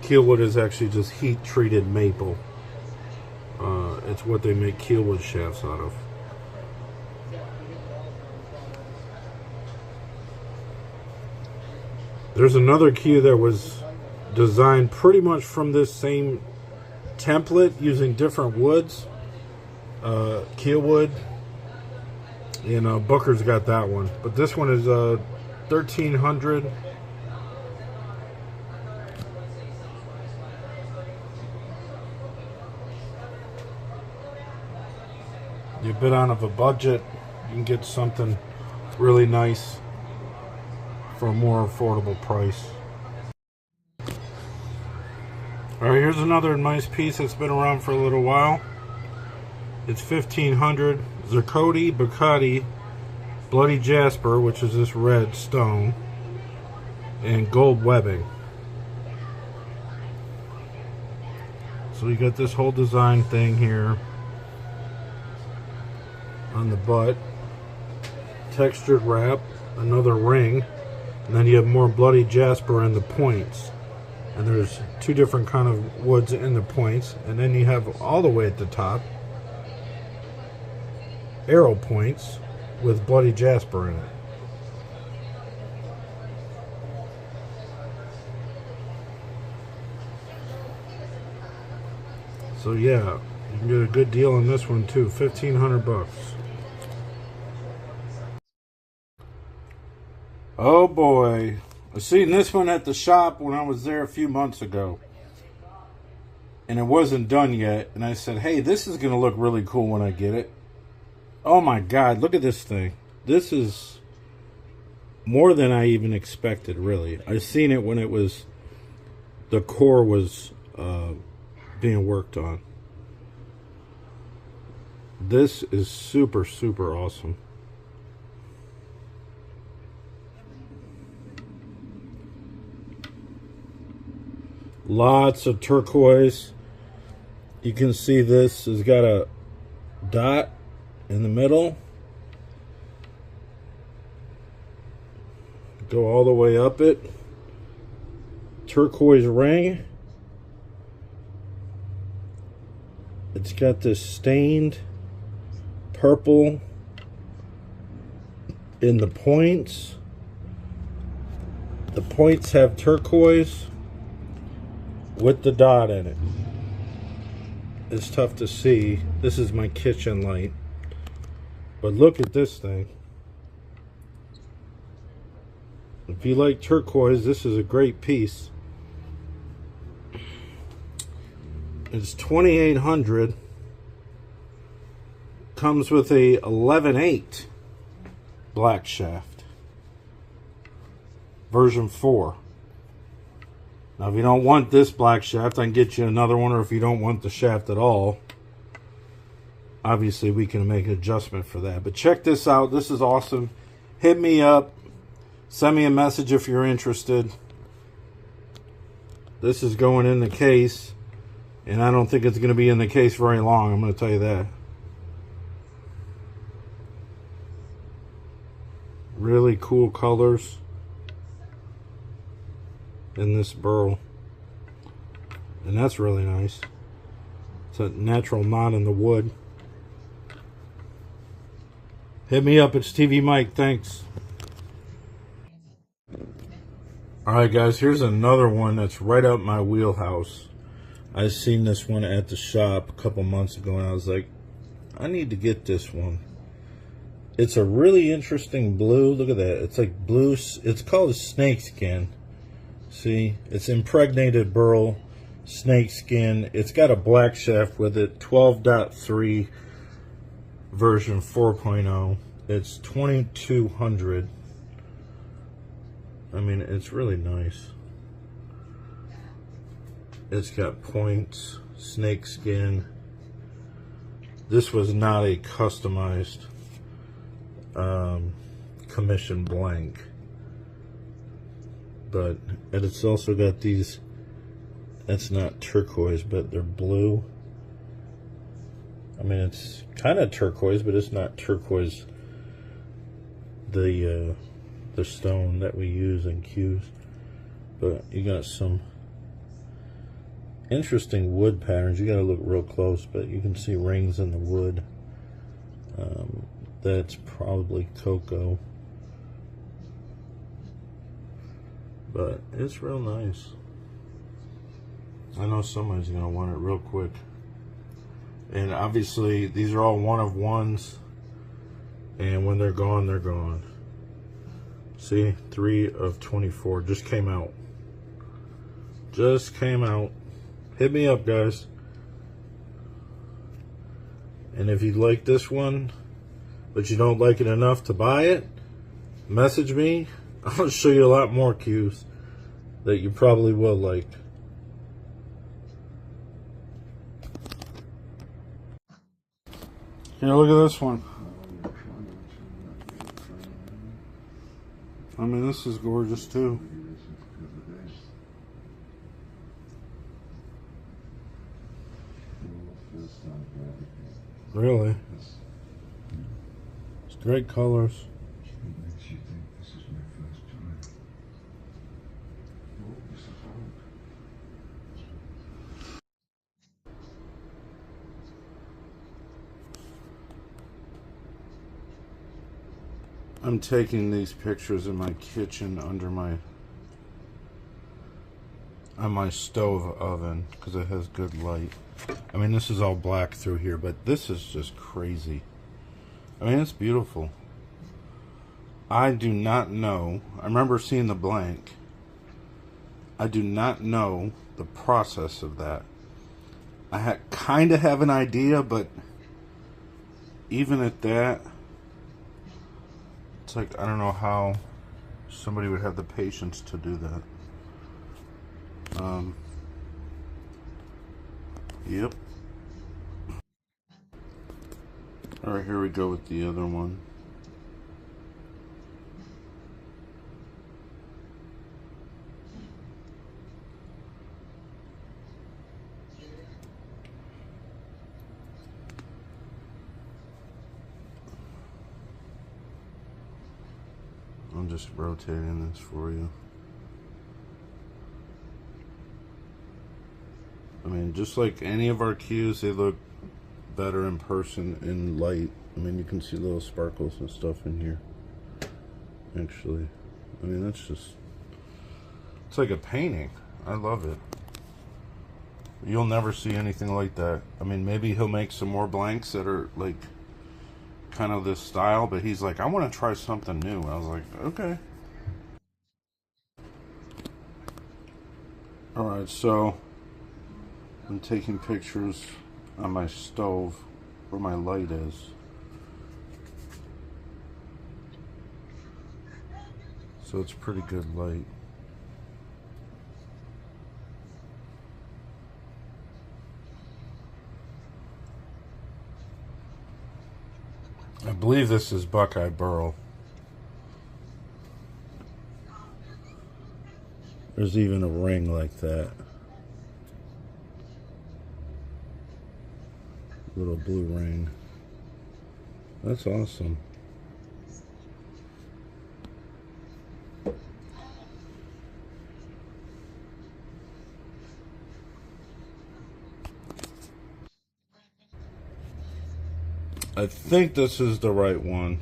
S4: Keel wood is actually just heat treated maple. It's what they make keel wood shafts out of. There's another cue that was designed pretty much from this same template using different woods. Keel wood. You know, Booker's got that one. But this one is 1,300. You're a bit out of a budget, you can get something really nice for a more affordable price. Alright, here's another nice piece that's been around for a little while. It's 1,500. Zirconia, Bacati, Bloody Jasper, which is this red stone, and gold webbing. So you got this whole design thing here on the butt, textured wrap, another ring, and then you have more Bloody Jasper in the points. And there's 2 different kind of woods in the points, and then you have all the way at the top arrow points with Bloody Jasper in it. So yeah, you can get a good deal on this one too. 1,500 bucks. Oh boy, I seen this one at the shop when I was there a few months ago, and it wasn't done yet, and I said, hey, this is gonna look really cool when I get it. Oh my god, look at this thing. This is more than I even expected, really. I seen it when it was, the core was being worked on. This is super, super awesome. Lots of turquoise. You can see this has got a dot in the middle. Go all the way up it. Turquoise ring. It's got this stained purple in the points. The points have turquoise with the dot in it. It's tough to see. This is my kitchen light. But look at this thing. If you like turquoise, this is a great piece. It's 2,800. Comes with a 11/8 black shaft. Version 4. Now, if you don't want this black shaft, I can get you another one, or if you don't want the shaft at all, obviously we can make an adjustment for that. But check this out. This is awesome. Hit me up. Send me a message if you're interested. This is going in the case, and I don't think it's going to be in the case very long. I'm going to tell you that. Really cool colors in this burl. And that's really nice. It's a natural knot in the wood. Hit me up, it's TvMike, thanks. Alright guys, here's another one that's right up my wheelhouse. I seen this one at the shop a couple months ago and I was like, I need to get this one. It's a really interesting blue. Look at that. It's like blue. It's called a snake skin. See? It's impregnated burl snake skin. It's got a black shaft with it. 12.3 version 4.0. It's 2200. I mean, it's really nice. It's got points, snake skin. This was not a customized commission blank, but it's also got these. That's not turquoise, but they're blue. I mean, it's kind of turquoise, but it's not turquoise. The stone that we use in cues, but you got some interesting wood patterns. You got to look real close, but you can see rings in the wood. That's probably cocoa, but it's real nice. I know somebody's gonna want it real quick, and obviously these are all one of ones, and when they're gone, they're gone. See, 3 of 24 just came out. Just came out. Hit me up, guys. And if you like this one, but you don't like it enough to buy it, message me. I'll show you a lot more cues that you probably will like. Here, look at this one. I mean, this is gorgeous too. Really? It's great colors. I'm taking these pictures in my kitchen under my stove oven because it has good light. I mean, this is all black through here, but this is just crazy. I mean, it's beautiful. I do not know. I remember seeing the blank. I do not know the process of that. I kind of have an idea, but even at that, it's like, I don't know how somebody would have the patience to do that. Yep. Alright, here we go with the other one. I'm just rotating this for you. I mean, just like any of our cues, they look better in person in light. I mean, you can see little sparkles and stuff in here. Actually, I mean, that's just, it's like a painting. I love it. You'll never see anything like that. I mean, maybe he'll make some more blanks that are like kind of this style, but he's like, I want to try something new. I was like, okay. Alright, so I'm taking pictures on my stove where my light is. So it's pretty good light. I believe this is Buckeye Burl. There's even a ring like that. Little blue ring. That's awesome. I think this is the right one.